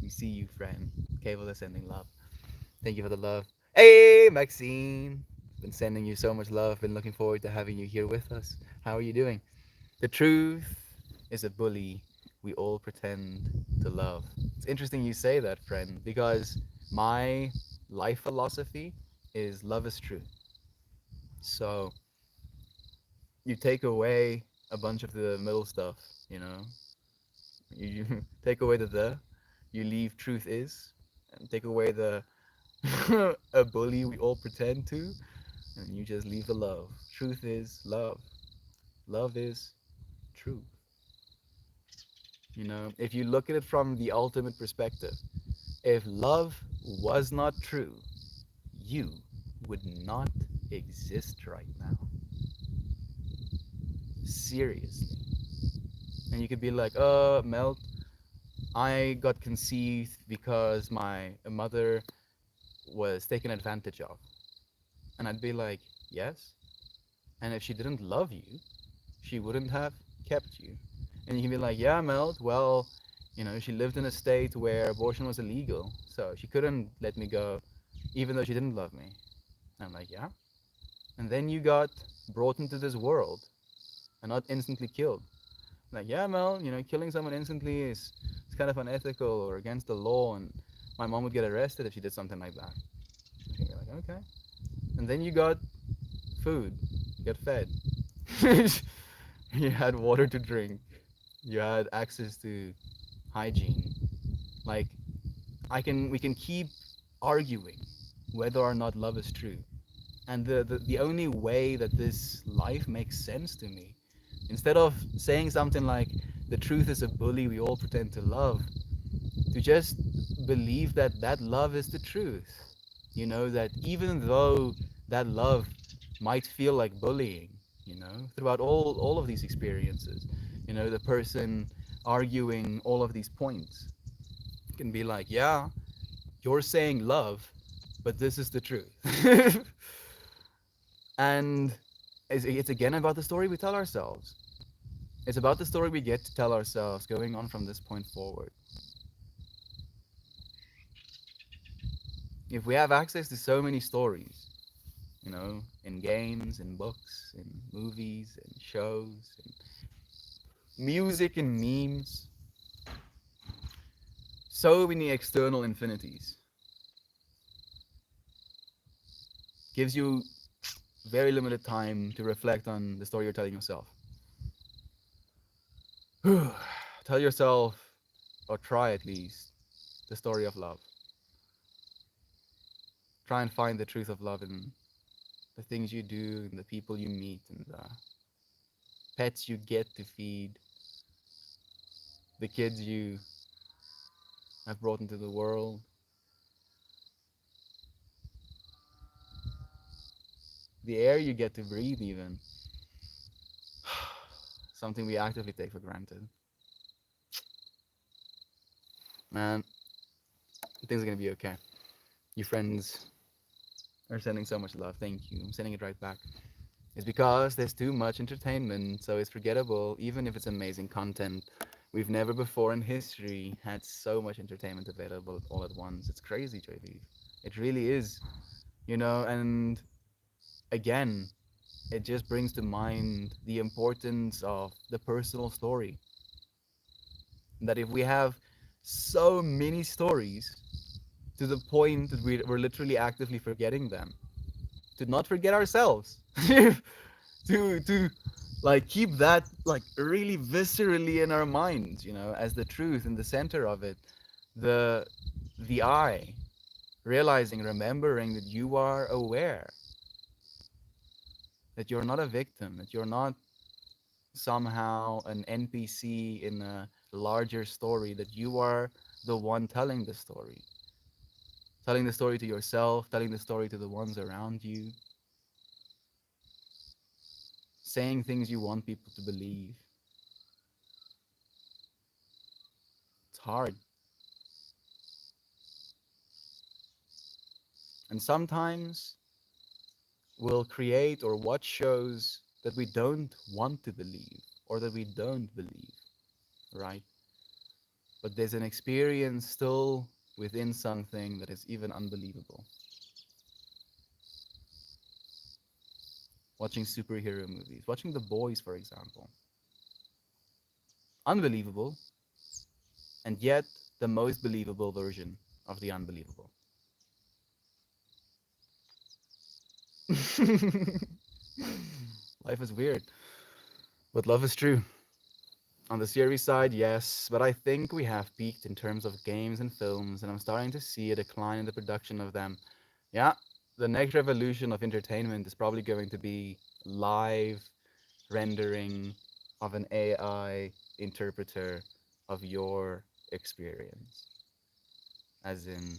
A: we see you, friend. Cable is sending love. Thank you for the love. Hey, Maxine. Been sending you so much love. Been looking forward to having you here with us. How are you doing? The truth is a bully we all pretend to love. It's interesting you say that, friend, because my life philosophy is love is true. So you take away a bunch of the middle stuff, you know. You take away you leave truth is, and take away the a bully we all pretend to, and you just leave the love. Truth is love. Love is true. If you look at it from the ultimate perspective, if love was not true, you would not exist right now. Seriously. And you could be like, Mel, I got conceived because my mother was taken advantage of. And I'd be like, yes. And if she didn't love you, she wouldn't have kept you. And you can be like, yeah, Mel, well, she lived in a state where abortion was illegal, so she couldn't let me go, even though she didn't love me. And I'm like, yeah. And then you got brought into this world and not instantly killed. Like, yeah, Mel, killing someone instantly is it's kind of unethical or against the law, and my mom would get arrested if she did something like that. And you're like, okay. And then you got food, you got fed, you had water to drink, you had access to hygiene. Like, we can keep arguing whether or not love is true. And the only way that this life makes sense to me, instead of saying something like, the truth is a bully we all pretend to love, to just believe that that love is the truth. That even though that love might feel like bullying, throughout all of these experiences, the person arguing all of these points can be like, yeah, you're saying love, but this is the truth. And it's again about the story we tell ourselves. It's about the story we get to tell ourselves going on from this point forward. If we have access to so many stories, in games, in books, in movies, in shows, in music, and memes, so many external infinities, gives you very limited time to reflect on the story you're telling yourself. Tell yourself, or try at least, the story of love. Try and find the truth of love in the things you do, and the people you meet, and the pets you get to feed, the kids you have brought into the world, the air you get to breathe, even. Something we actively take for granted. Man, things are gonna be okay. Your friends are sending so much love. Thank you. I'm sending it right back. It's because there's too much entertainment, so it's forgettable, even if it's amazing content. We've never before in history had so much entertainment available all at once. It's crazy, JV. It really is, and again, it just brings to mind the importance of the personal story. That if we have so many stories to the point that we're literally actively forgetting them, to not forget ourselves, to like keep that like really viscerally in our minds, as the truth in the center of it, the the I, realizing, remembering that you are aware, that you're not a victim, that you're not somehow an NPC in a larger story, that you are the one telling the story to yourself, telling the story to the ones around you, saying things you want people to believe. It's hard. And sometimes we'll create or watch shows that we don't want to believe or that we don't believe, right? But there's an experience still within something that is even unbelievable. Watching superhero movies, watching The Boys, for example. Unbelievable, and yet the most believable version of the unbelievable. Life is weird, but love is true. On the series side, yes, but I think we have peaked in terms of games and films, and I'm starting to see a decline in the production of them. Yeah, the next revolution of entertainment is probably going to be live rendering of an AI interpreter of your experience. As in,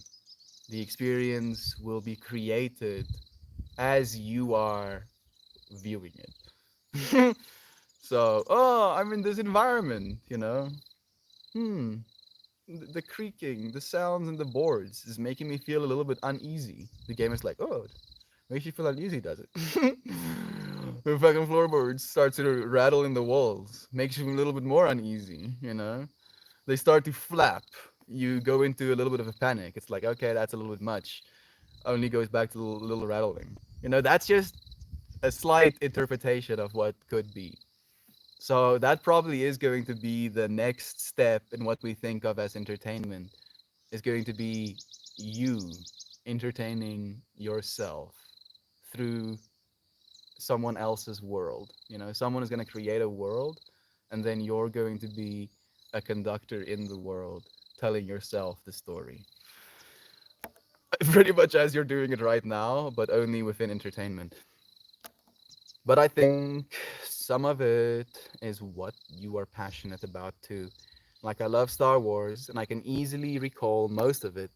A: the experience will be created as you are viewing it. So, oh, I'm in this environment, Hmm, the creaking, the sounds and the boards is making me feel a little bit uneasy. The game is like, oh, it makes you feel uneasy, does it? The fucking floorboards start to rattle in the walls, makes you a little bit more uneasy. They start to flap. You go into a little bit of a panic. It's like, okay, that's a little bit much. Only goes back to a little rattling. That's just a slight interpretation of what could be. So that probably is going to be the next step in what we think of as entertainment, is going to be you entertaining yourself through someone else's world. Someone is going to create a world, and then you're going to be a conductor in the world, telling yourself the story. Pretty much as you're doing it right now, but only within entertainment. But I think some of it is what you are passionate about too. Like, I love Star Wars, and I can easily recall most of it.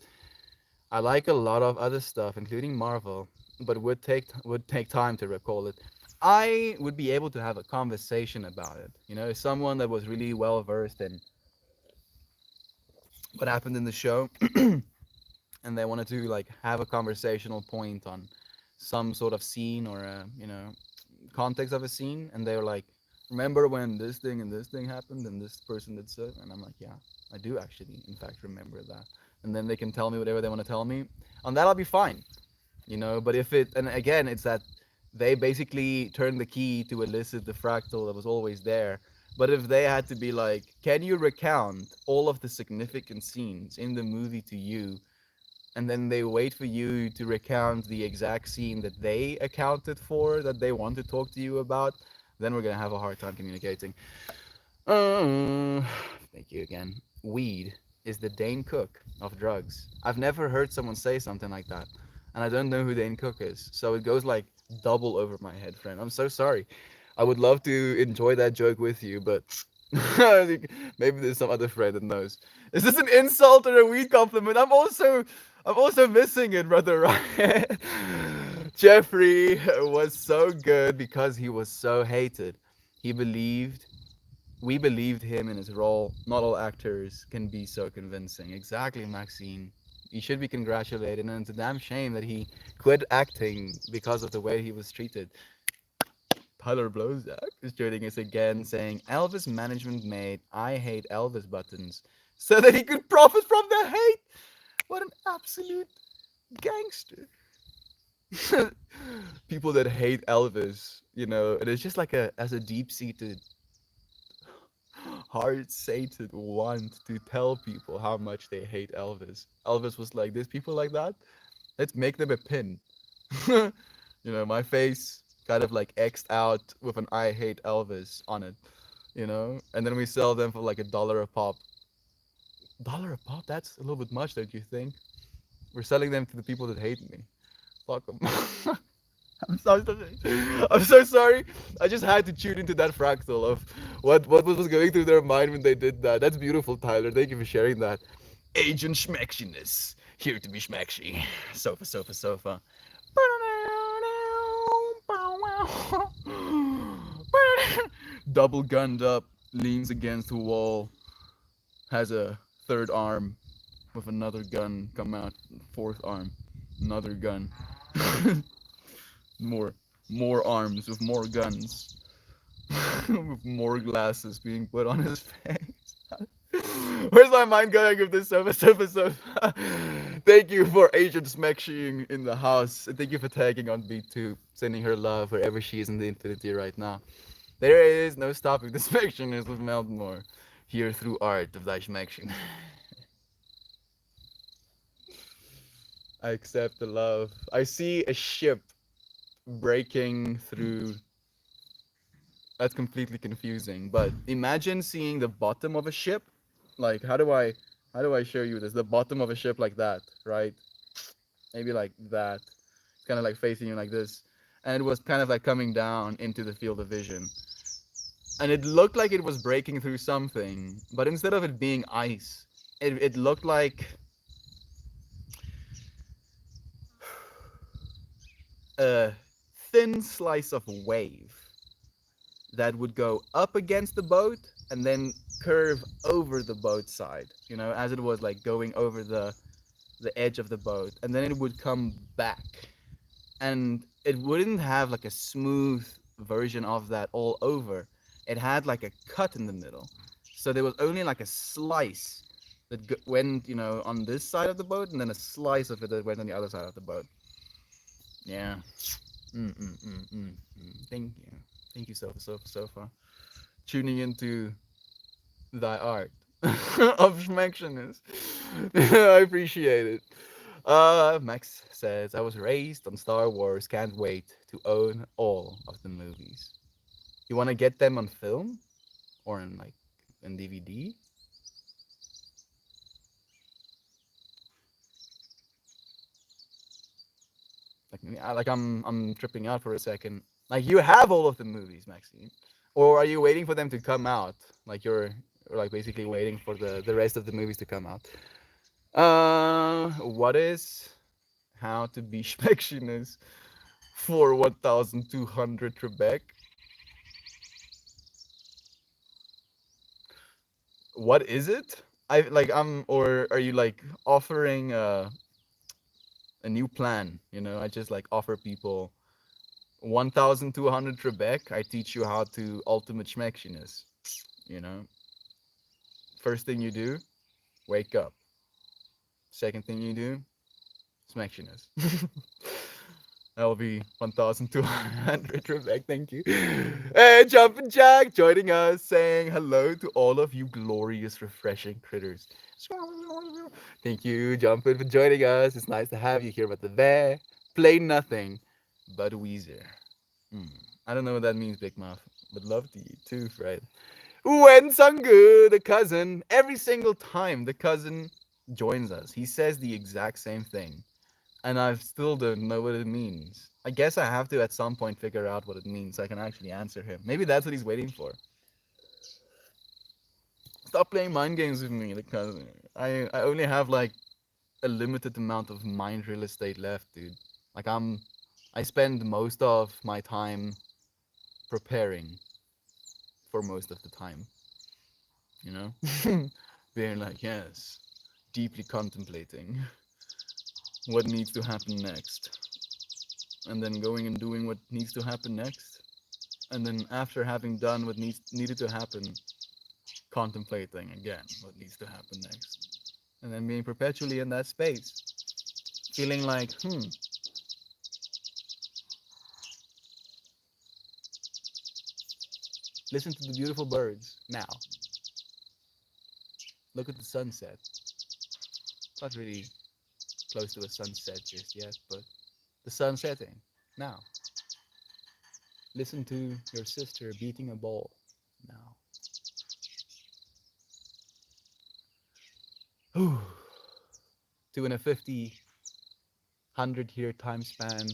A: I like a lot of other stuff, including Marvel, but would take time to recall it. I would be able to have a conversation about it. Someone that was really well versed in what happened in the show, and they wanted to like have a conversational point on some sort of scene or a context of a scene, and they were like, remember when this thing and this thing happened and this person did so, and I'm like, yeah, I do actually in fact remember that. And then they can tell me whatever they want to tell me. On that I'll be fine. But if it, and again, it's that they basically turned the key to elicit the fractal that was always there. But if they had to be like, can you recount all of the significant scenes in the movie to you, and then they wait for you to recount the exact scene that they accounted for, that they want to talk to you about, then we're gonna have a hard time communicating. uh, Thank you again. Weed is the Dane Cook of drugs. I've never heard someone say something like that, and I don't know who Dane Cook is, so it goes like double over my head, friend. I'm so sorry. I would love to enjoy that joke with you, but I think maybe there's some other friend that knows. Is this an insult or a weed compliment? I'm also missing it, brother. Right? Jeffrey was so good because he was so hated. He believed we believed him in his role. Not all actors can be so convincing. Exactly, Maxine. He should be congratulated, and it's a damn shame that he quit acting because of the way he was treated. Tyler Blowzak is joining us again, saying Elvis management made "I hate Elvis" buttons so that he could profit from the hate. What an absolute gangster! People that hate Elvis, and it's just like a deep-seated, hard-sated want to tell people how much they hate Elvis. Elvis was like, "There's people like that. Let's make them a pin." My face kind of like X'd out with an "I hate Elvis" on it, and then we sell them for like $1 a pop. $1 a pop? That's a little bit much, don't you think? We're selling them to the people that hate me. Fuck them. I'm so sorry. I'm so sorry. I just had to tune into that fractal of what was going through their mind when they did that. That's beautiful, Tyler. Thank you for sharing that. Agent Schmexiness. Here to be schmexy. Sofa, sofa, sofa. Double gunned up, leans against the wall, has a third arm with another gun come out, fourth arm, another gun. more more arms with more guns. With more glasses being put on his face. Where's my mind going with this episode? Thank you for Agent Smexing in the house. And thank you for tagging on B2, sending her love wherever she is in the infinity right now. There is no stopping the Smexiness with Meltmore. Here through art of thy Schmection. I accept the love. I see a ship breaking through. That's completely confusing. But imagine seeing the bottom of a ship. Like, how do I show you this? The bottom of a ship like that, right? Maybe like that. It's kind of like facing you like this. And it was kind of like coming down into the field of vision. And it looked like it was breaking through something, but instead of it being ice, it looked like a thin slice of wave that would go up against the boat and then curve over the boat side, as it was like going over the edge of the boat, and then it would come back, and it wouldn't have like a smooth version of that all over. It had like a cut in the middle, so there was only like a slice that went, on this side of the boat, and then a slice of it that went on the other side of the boat. Yeah. Thank you. Thank you, Sofa. Tuning into thy art of schmectionist. I appreciate it. Max says, I was raised on Star Wars. Can't wait to own all of the movies. You want to get them on film or in DVD? I'm tripping out for a second. Like, you have all of the movies, Maxine, or are you waiting for them to come out? Like, you're like basically waiting for the rest of the movies to come out. What is how to be Spectionist for 1,200 Trebek? What is it? Or are you like offering a new plan? I just like offer people 1,200 Trebek. I teach you how to ultimate Schmeckiness. You know, first thing you do, wake up. Second thing you do, Schmeckiness. That will be 1,200 Trebek. Thank you. And Jumpin' Jack joining us, saying hello to all of you glorious, refreshing critters. Thank you, Jumpin', for joining us. It's nice to have you here, but the there play nothing but Weezer. I don't know what that means, Big Mouth, but love to you too, Fred. When Sangu, the cousin, every single time the cousin joins us, he says the exact same thing. And I still don't know what it means. I guess I have to at some point figure out what it means so I can actually answer him. Maybe that's what he's waiting for. Stop playing mind games with me, because I only have like a limited amount of mind real estate left, dude. Like I spend most of my time preparing for most of the time. You know? Being like, yes, deeply contemplating what needs to happen next. And then going and doing what needs to happen next. And then after having done what needed to happen, contemplating again what needs to happen next. And then being perpetually in that space, feeling like, listen to the beautiful birds now. Look at the sunset. It's not really close to a sunset just yet, but the sun setting now. Listen to your sister beating a ball now. Two in a 50, 100-year time span,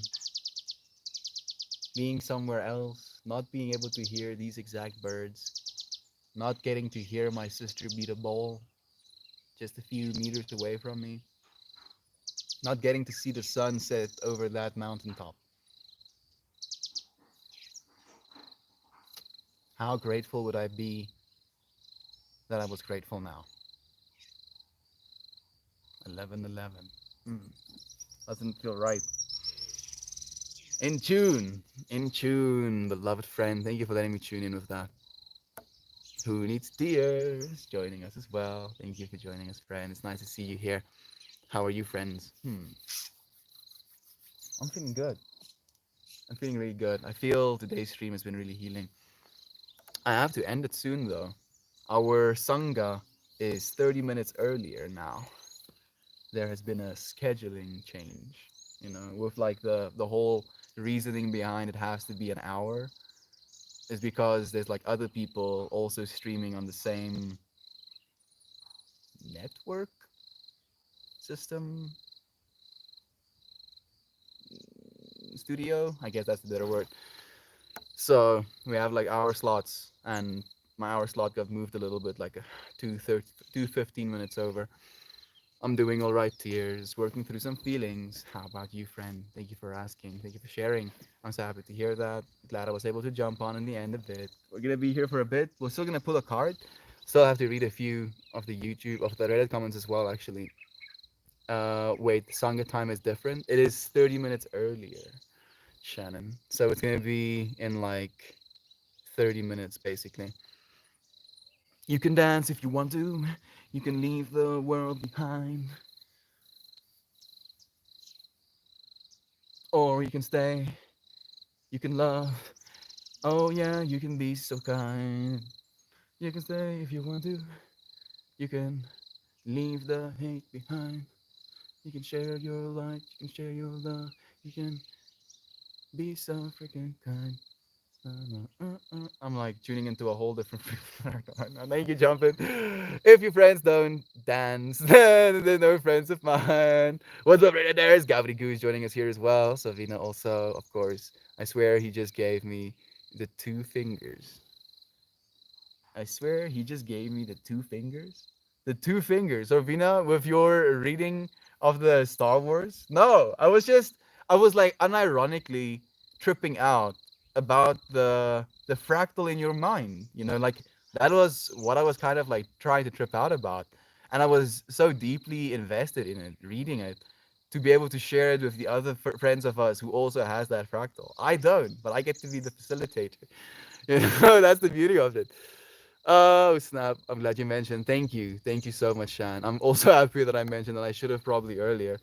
A: being somewhere else, not being able to hear these exact birds, not getting to hear my sister beat a ball just a few meters away from me, not getting to see the sun set over that mountaintop. How grateful would I be that I was grateful now? 11:11. Mm, doesn't feel right. In tune, beloved friend. Thank you for letting me tune in with that. Who needs tears? Joining us as well. Thank you for joining us, friend. It's nice to see you here. How are you, friends? I'm feeling good. I'm feeling really good. I feel today's stream has been really healing. I have to end it soon, though. Our Sangha is 30 minutes earlier now. There has been a scheduling change, with like the whole reasoning behind it has to be an hour is because there's like other people also streaming on the same network system studio. I guess that's the better word. So we have like hour slots, and my hour slot got moved a little bit, like a 15 minutes over. I'm doing all right, tears, working through some feelings. How about you, friend? Thank you for asking. Thank you for sharing. I'm so happy to hear that. Glad I was able to jump on in the end of it. We're gonna be here for a bit. We're still gonna pull a card. Still have to read a few of the Reddit comments as well, actually. Wait, the Sangha time is different. It is 30 minutes earlier, Shannon. So it's gonna be in like 30 minutes, basically. You can dance if you want to. You can leave the world behind. Or you can stay. You can love. Oh, yeah, you can be so kind. You can stay if you want to. You can leave the hate behind. You can share your light. You can share your love. You can be so freaking kind. I'm like tuning into a whole different. Thank you, jumping. If your friends don't dance, then they're no friends of mine. What's up, right there? Is Gabby Goose joining us here as well. Savina also, of course. I swear he just gave me the two fingers. I swear he just gave me the two fingers. The two fingers. Savina, with your reading of the Star Wars? No, I was like unironically tripping out about the fractal in your mind. Like that was what I was kind of like trying to trip out about. And I was so deeply invested in it, reading it, to be able to share it with the other friends of us who also has that fractal. I don't, but I get to be the facilitator. That's the beauty of it. Oh snap! I'm glad you mentioned. Thank you so much, Shan. I'm also happy that I mentioned that I should have probably earlier.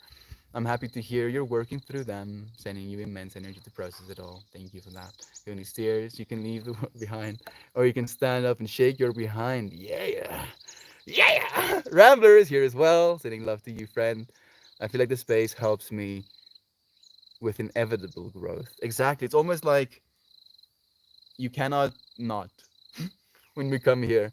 A: I'm happy to hear you're working through them, sending you immense energy to process it all. Thank you for that. If you need stairs, you can leave the world behind, or you can stand up and shake your behind. Yeah, yeah. Rambler is here as well, sending love to you, friend. I feel like the space helps me with inevitable growth. Exactly. It's almost like you cannot not when we come here.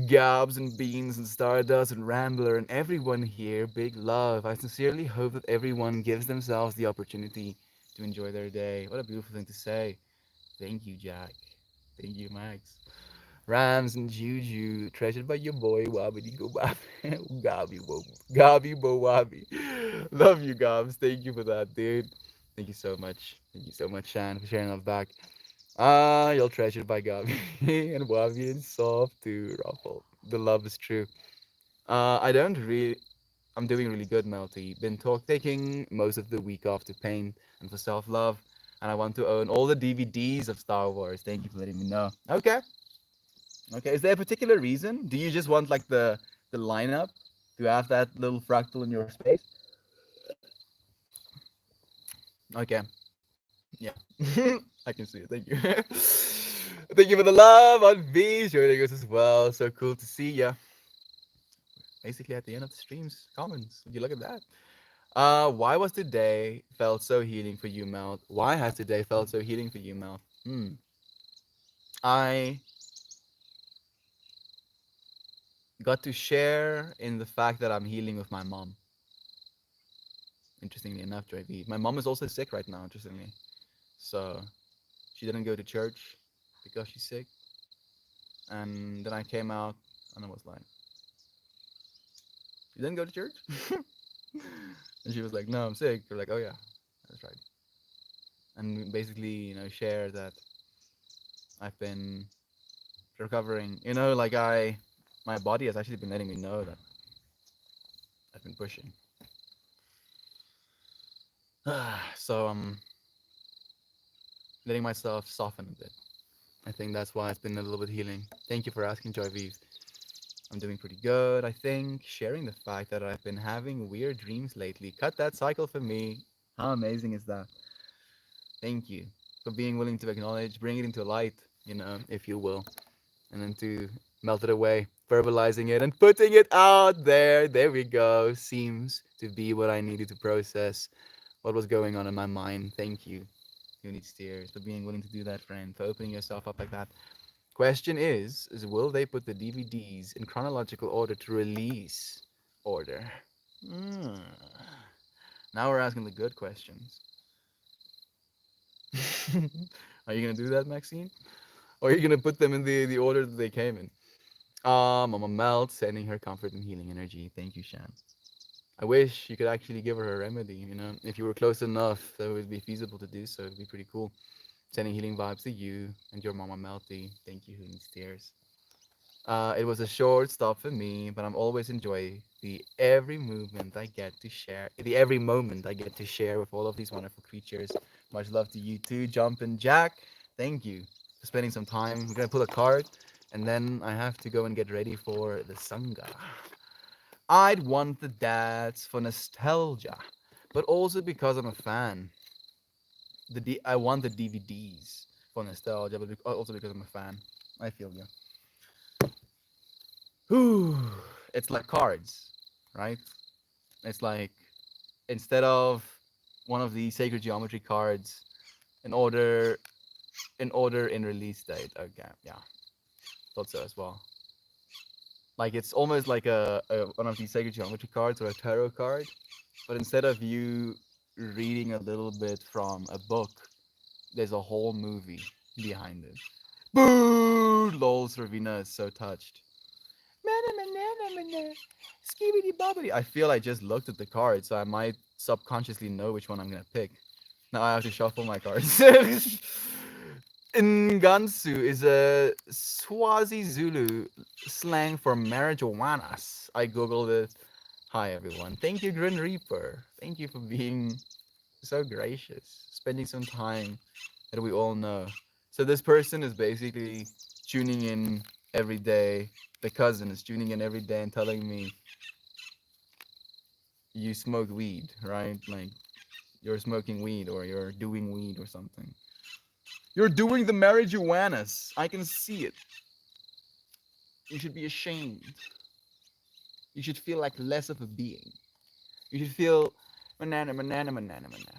A: Gabs and Beans and Stardust and Rambler and everyone here, big love. I sincerely hope that everyone gives themselves the opportunity to enjoy their day. What a beautiful thing to say. Thank you, Jack. Thank you, Max. Rams and Juju, treasured by your boy Wabidi Go Gabi Gabi Bo Wabi. Love you, Gabs. Thank you for that, dude. Thank you so much. Thank you so much, Shan, for sharing that back. Ah, you're treasured by Gabi and Wabi and soft too, Ruffle. The love is true. I don't really. I'm doing really good, Melty. Been taking most of the week off to paint and for self love. and I want to own all the DVDs of Star Wars. Thank you for letting me know. Okay. Okay. Is there a particular reason? Do you just want like the lineup to have that little fractal in your space? Okay. Yeah. I can see it. Thank you. Thank you for the love on V. Joining us as well. So cool to see ya. Basically at the end of the stream's comments. Would you look at that? Why was today felt so healing for you, Mel? Why has today felt so healing for you, Mel? I got to share in the fact that I'm healing with my mom. Interestingly enough, JV. My mom is also sick right now, interestingly. So she didn't go to church because she's sick. And then I came out and I was like, "You didn't go to church?" And she was like, "No, I'm sick." We're like, "Oh yeah, that's right." And we basically, share that I've been recovering. Like my body has actually been letting me know that I've been pushing. So I'm letting myself soften a bit. I think that's why it's been a little bit healing. Thank you for asking, Joy Vive. I'm doing pretty good, I think. Sharing the fact that I've been having weird dreams lately. Cut that cycle for me. How amazing is that? Thank you for being willing to acknowledge, bring it into light, if you will, and then to melt it away, verbalizing it and putting it out there. There we go. Seems to be what I needed to process what was going on in my mind. Thank you. You need steers for being willing to do that, friend, for opening yourself up like that. Question is will they put the DVDs in chronological order to release order? Mm. Now we're asking the good questions. Are you gonna do that, Maxine? Or are you gonna put them in the order that they came in? Mama Melt sending her comfort and healing energy. Thank you, Shan. I wish you could actually give her a remedy. If you were close enough, that would be feasible to do so. It'd be pretty cool. Sending healing vibes to you and your Mama Melty. Thank you, Who Needs Tears. It was a short stop for me, but I'm always enjoy the every movement I get to share, the every moment I get to share with all of these wonderful creatures. Much love to you too, Jumpin' Jack. Thank you for spending some time. We're gonna pull a card, and then I have to go and get ready for the Sangha. I'd want the dads for nostalgia, but also because I'm a fan. I want the DVDs for nostalgia, but also because I'm a fan. I feel you. Whew. It's like cards, right? It's like instead of one of the sacred geometry cards in order in release date. Okay, yeah, thought so as well. Like it's almost like one of these sacred geometry cards or a tarot card, but instead of you reading a little bit from a book, there's a whole movie behind it. Boo! Lol, Ravina is so touched. Skibidi bobbidi. I feel I just looked at the card, so I might subconsciously know which one I'm gonna pick. Now I have to shuffle my cards. Ngansu is a Swazi Zulu slang for marijuanas. I googled it. Hi everyone. Thank you, Grin Reaper. Thank you for being so gracious, spending some time that we all know. So this person is basically tuning in every day. The cousin is tuning in every day and telling me you smoke weed, right? Like you're smoking weed or you're doing weed or something. You're doing the marijuanas. I can see it. You should be ashamed. You should feel like less of a being. You should feel banana, banana, banana, banana,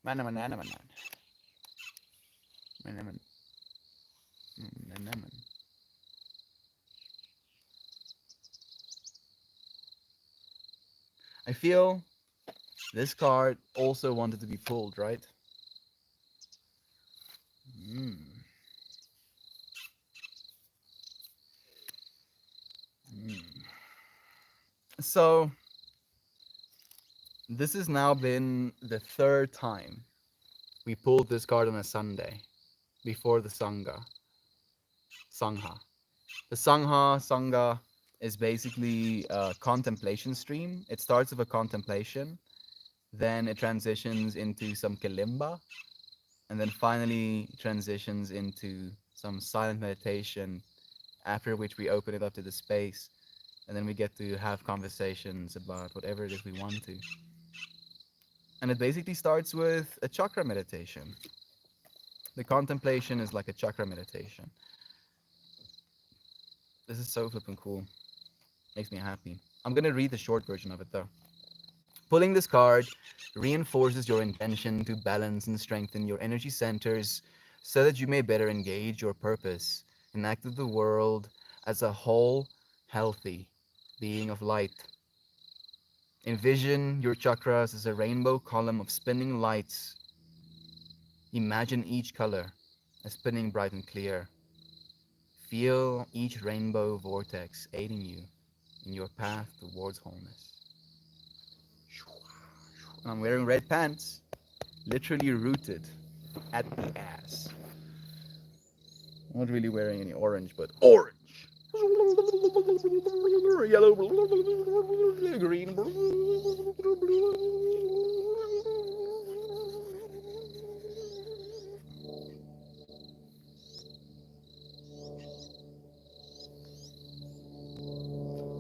A: banana, banana, banana, banana, banana. I feel this card also wanted to be pulled, right? Mm. Mm. So this has now been the third time we pulled this card on a Sunday before the Sangha. The Sangha is basically a contemplation stream. It starts with a contemplation, then it transitions into some kalimba, and then finally transitions into some silent meditation, after which we open it up to the space, and then we get to have conversations about whatever it is we want to. And it basically starts with a chakra meditation. The contemplation is like a chakra meditation. This is so flippin' cool. Makes me happy. I'm gonna read the short version of it though. Pulling this card reinforces your intention to balance and strengthen your energy centers so that you may better engage your purpose and act with the world as a whole, healthy being of light. Envision your chakras as a rainbow column of spinning lights. Imagine each color as spinning bright and clear. Feel each rainbow vortex aiding you in your path towards wholeness. I'm wearing red pants, literally rooted at the ass. I'm not really wearing any orange, but orange. Yellow, green.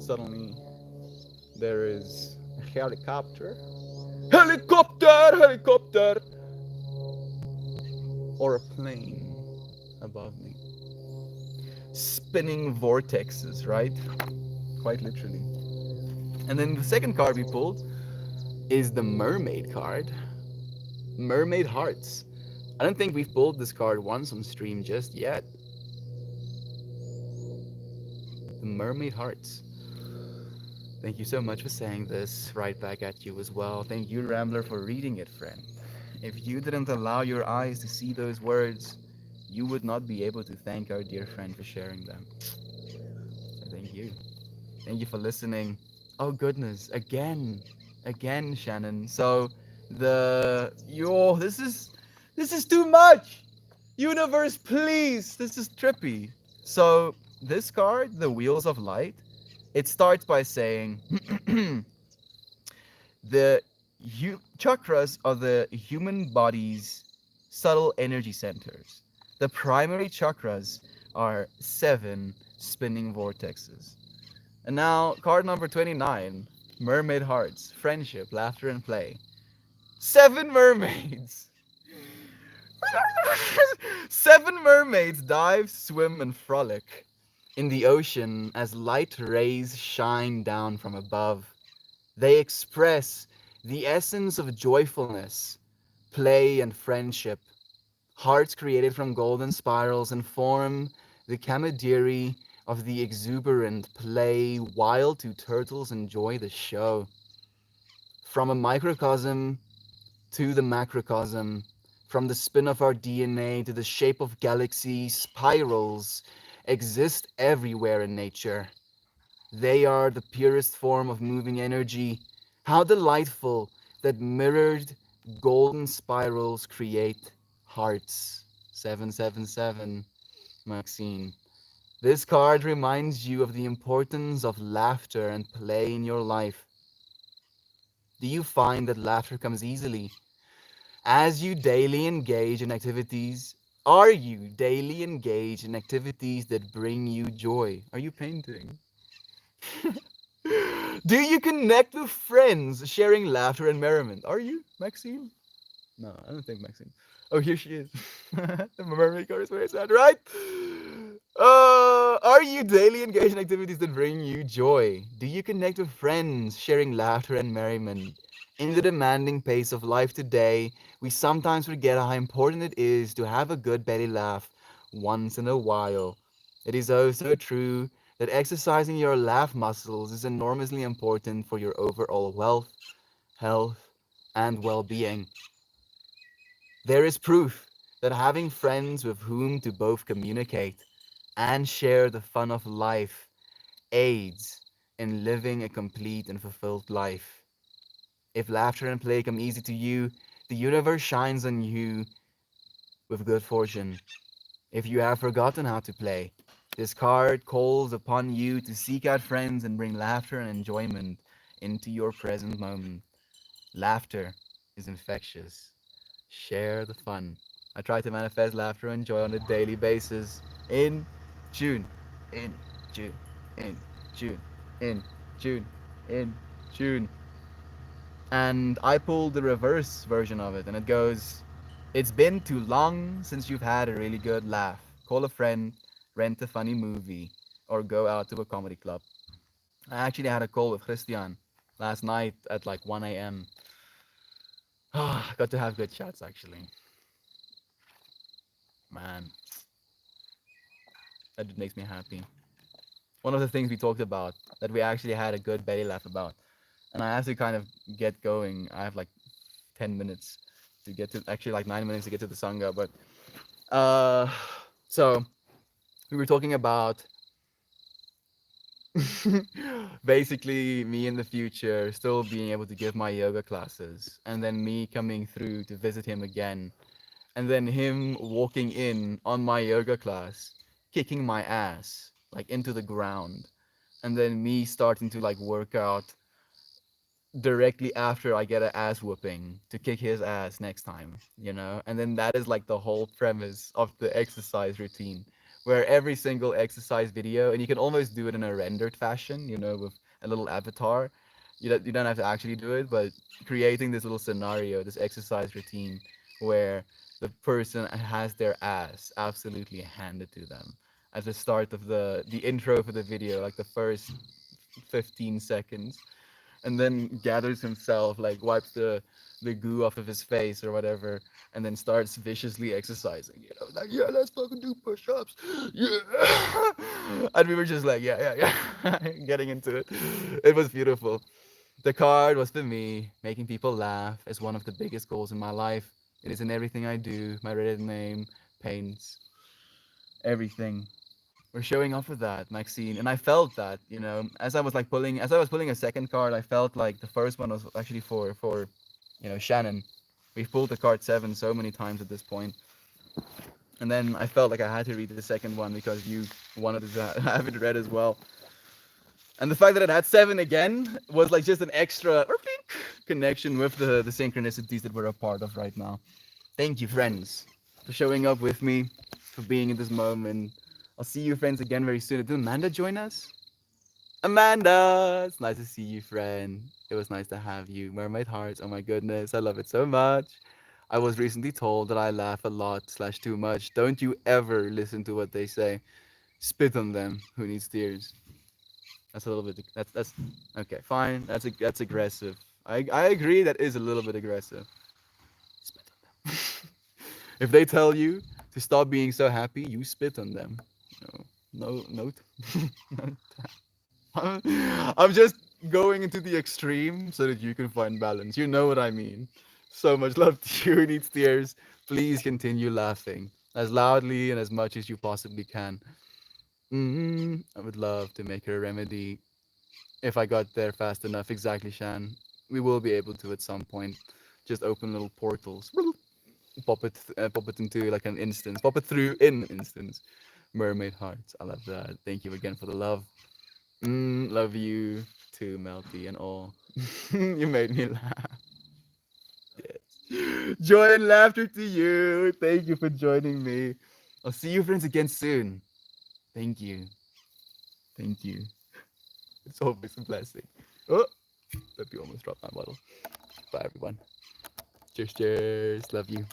A: Suddenly, there is a helicopter. Helicopter! Helicopter! Or a plane above me. Spinning vortexes, right? Quite literally. And then the second card we pulled is the mermaid card. Mermaid hearts. I don't think we've pulled this card once on stream just yet. The mermaid hearts. Thank you so much for saying this right back at you as well. Thank you, Rambler, for reading it, friend. If you didn't allow your eyes to see those words, you would not be able to thank our dear friend for sharing them. So thank you. Thank you for listening. Oh goodness, again, Shannon. So this is too much. Universe, please. This is trippy. So this card, the Wheels of Light, it starts by saying the chakras are the human body's subtle energy centers. The primary chakras are 7 spinning vortexes. And now, card number 29, Mermaid Hearts, Friendship, Laughter, and Play. 7 mermaids! 7 mermaids dive, swim, and frolic in the ocean as light rays shine down from above. They express the essence of joyfulness, play, and friendship. Hearts created from golden spirals and form the camaraderie of the exuberant play while two turtles enjoy the show. From a microcosm to the macrocosm, from the spin of our DNA to the shape of galaxies, spirals exist everywhere in nature. They are the purest form of moving energy. How delightful that mirrored golden spirals create hearts. 777, Maxine. This card reminds you of the importance of laughter and play in your life. Do you find that laughter comes easily as you daily engage in activities? Are you daily engaged in activities that bring you joy? Are you painting? Do you connect with friends sharing laughter and merriment? Are you, Maxine? No, I don't think Maxine. Oh, here she is. The mermaid card is very sad, right? Are you daily engaged in activities that bring you joy? Do you connect with friends sharing laughter and merriment? In the demanding pace of life today, we sometimes forget how important it is to have a good belly laugh once in a while. It is oh so true that exercising your laugh muscles is enormously important for your overall wealth, health, and well being. There is proof that having friends with whom to both communicate and share the fun of life aids in living a complete and fulfilled life. If laughter and play come easy to you, the universe shines on you with good fortune. If you have forgotten how to play, this card calls upon you to seek out friends and bring laughter and enjoyment into your present moment. Laughter is infectious. Share the fun. I try to manifest laughter and joy on a daily basis. In June, in June, in June, in June, in June. And I pulled the reverse version of it, and it goes, "It's been too long since you've had a really good laugh. Call a friend, rent a funny movie, or go out to a comedy club." I actually had a call with Christian last night at like 1 a.m. Got to have good chats actually. Man, that makes me happy. One of the things we talked about that we actually had a good belly laugh about. And I have to kind of get going. I have like 10 minutes to get to, actually like 9 minutes to get to the Sangha. But uh, so we were talking about basically me in the future still being able to give my yoga classes, and then me coming through to visit him again, and then him walking in on my yoga class, kicking my ass like into the ground, and then me starting to like work out directly after I get an ass whooping to kick his ass next time, you know? And then that is like the whole premise of the exercise routine, where every single exercise video, and you can almost do it in a rendered fashion, you know, with a little avatar. You don't have to actually do it, but creating this little scenario, this exercise routine where the person has their ass absolutely handed to them at the start of the intro for the video, like the first 15 seconds, and then gathers himself, like wipes the goo off of his face or whatever, and then starts viciously exercising. You know, like, yeah, let's fucking do push-ups. Yeah, and we were just like, yeah, yeah, yeah, getting into it. It was beautiful. The card was for me. Making people laugh is one of the biggest goals in my life. It is in everything I do. My Reddit name, paints, everything. We're showing off with that, Maxine, and I felt that, you know, as I was pulling a second card, I felt like the first one was actually for, you know, Shannon. We've pulled the card 7 so many times at this point, and then I felt like I had to read the second one because you wanted to have it read as well. And the fact that it had 7 again was like just an extra connection with the synchronicities that we're a part of right now. Thank you, friends, for showing up with me, for being in this moment. I'll see you, friends, again very soon. Did Amanda join us? Amanda! It's nice to see you, friend. It was nice to have you. Mermaid Hearts, oh my goodness, I love it so much. I was recently told that I laugh a lot slash too much. Don't you ever listen to what they say. Spit on them. Who needs tears? That's a little bit. That's okay. Fine. That's aggressive. I agree. That is a little bit aggressive. Spit on them. If they tell you to stop being so happy, you spit on them. No, no, no. I'm just going into the extreme so that you can find balance. You know what I mean. So much love to you. Who needs tears? Please continue laughing as loudly and as much as you possibly can. I would love to make her a remedy if I got there fast enough. Exactly, Shan. We will be able to at some point. Just open little portals. Pop it into like an instance. Pop it through in instance. Mermaid hearts. I love that. Thank you again for the love. Love you too, Melty and all. You made me laugh. Yes. Joy and laughter to you. Thank you for joining me. I'll see you friends again soon. Thank you. Thank you. It's always a blessing. Oh, Peppy almost dropped my bottle. Bye, everyone. Cheers, cheers. Love you.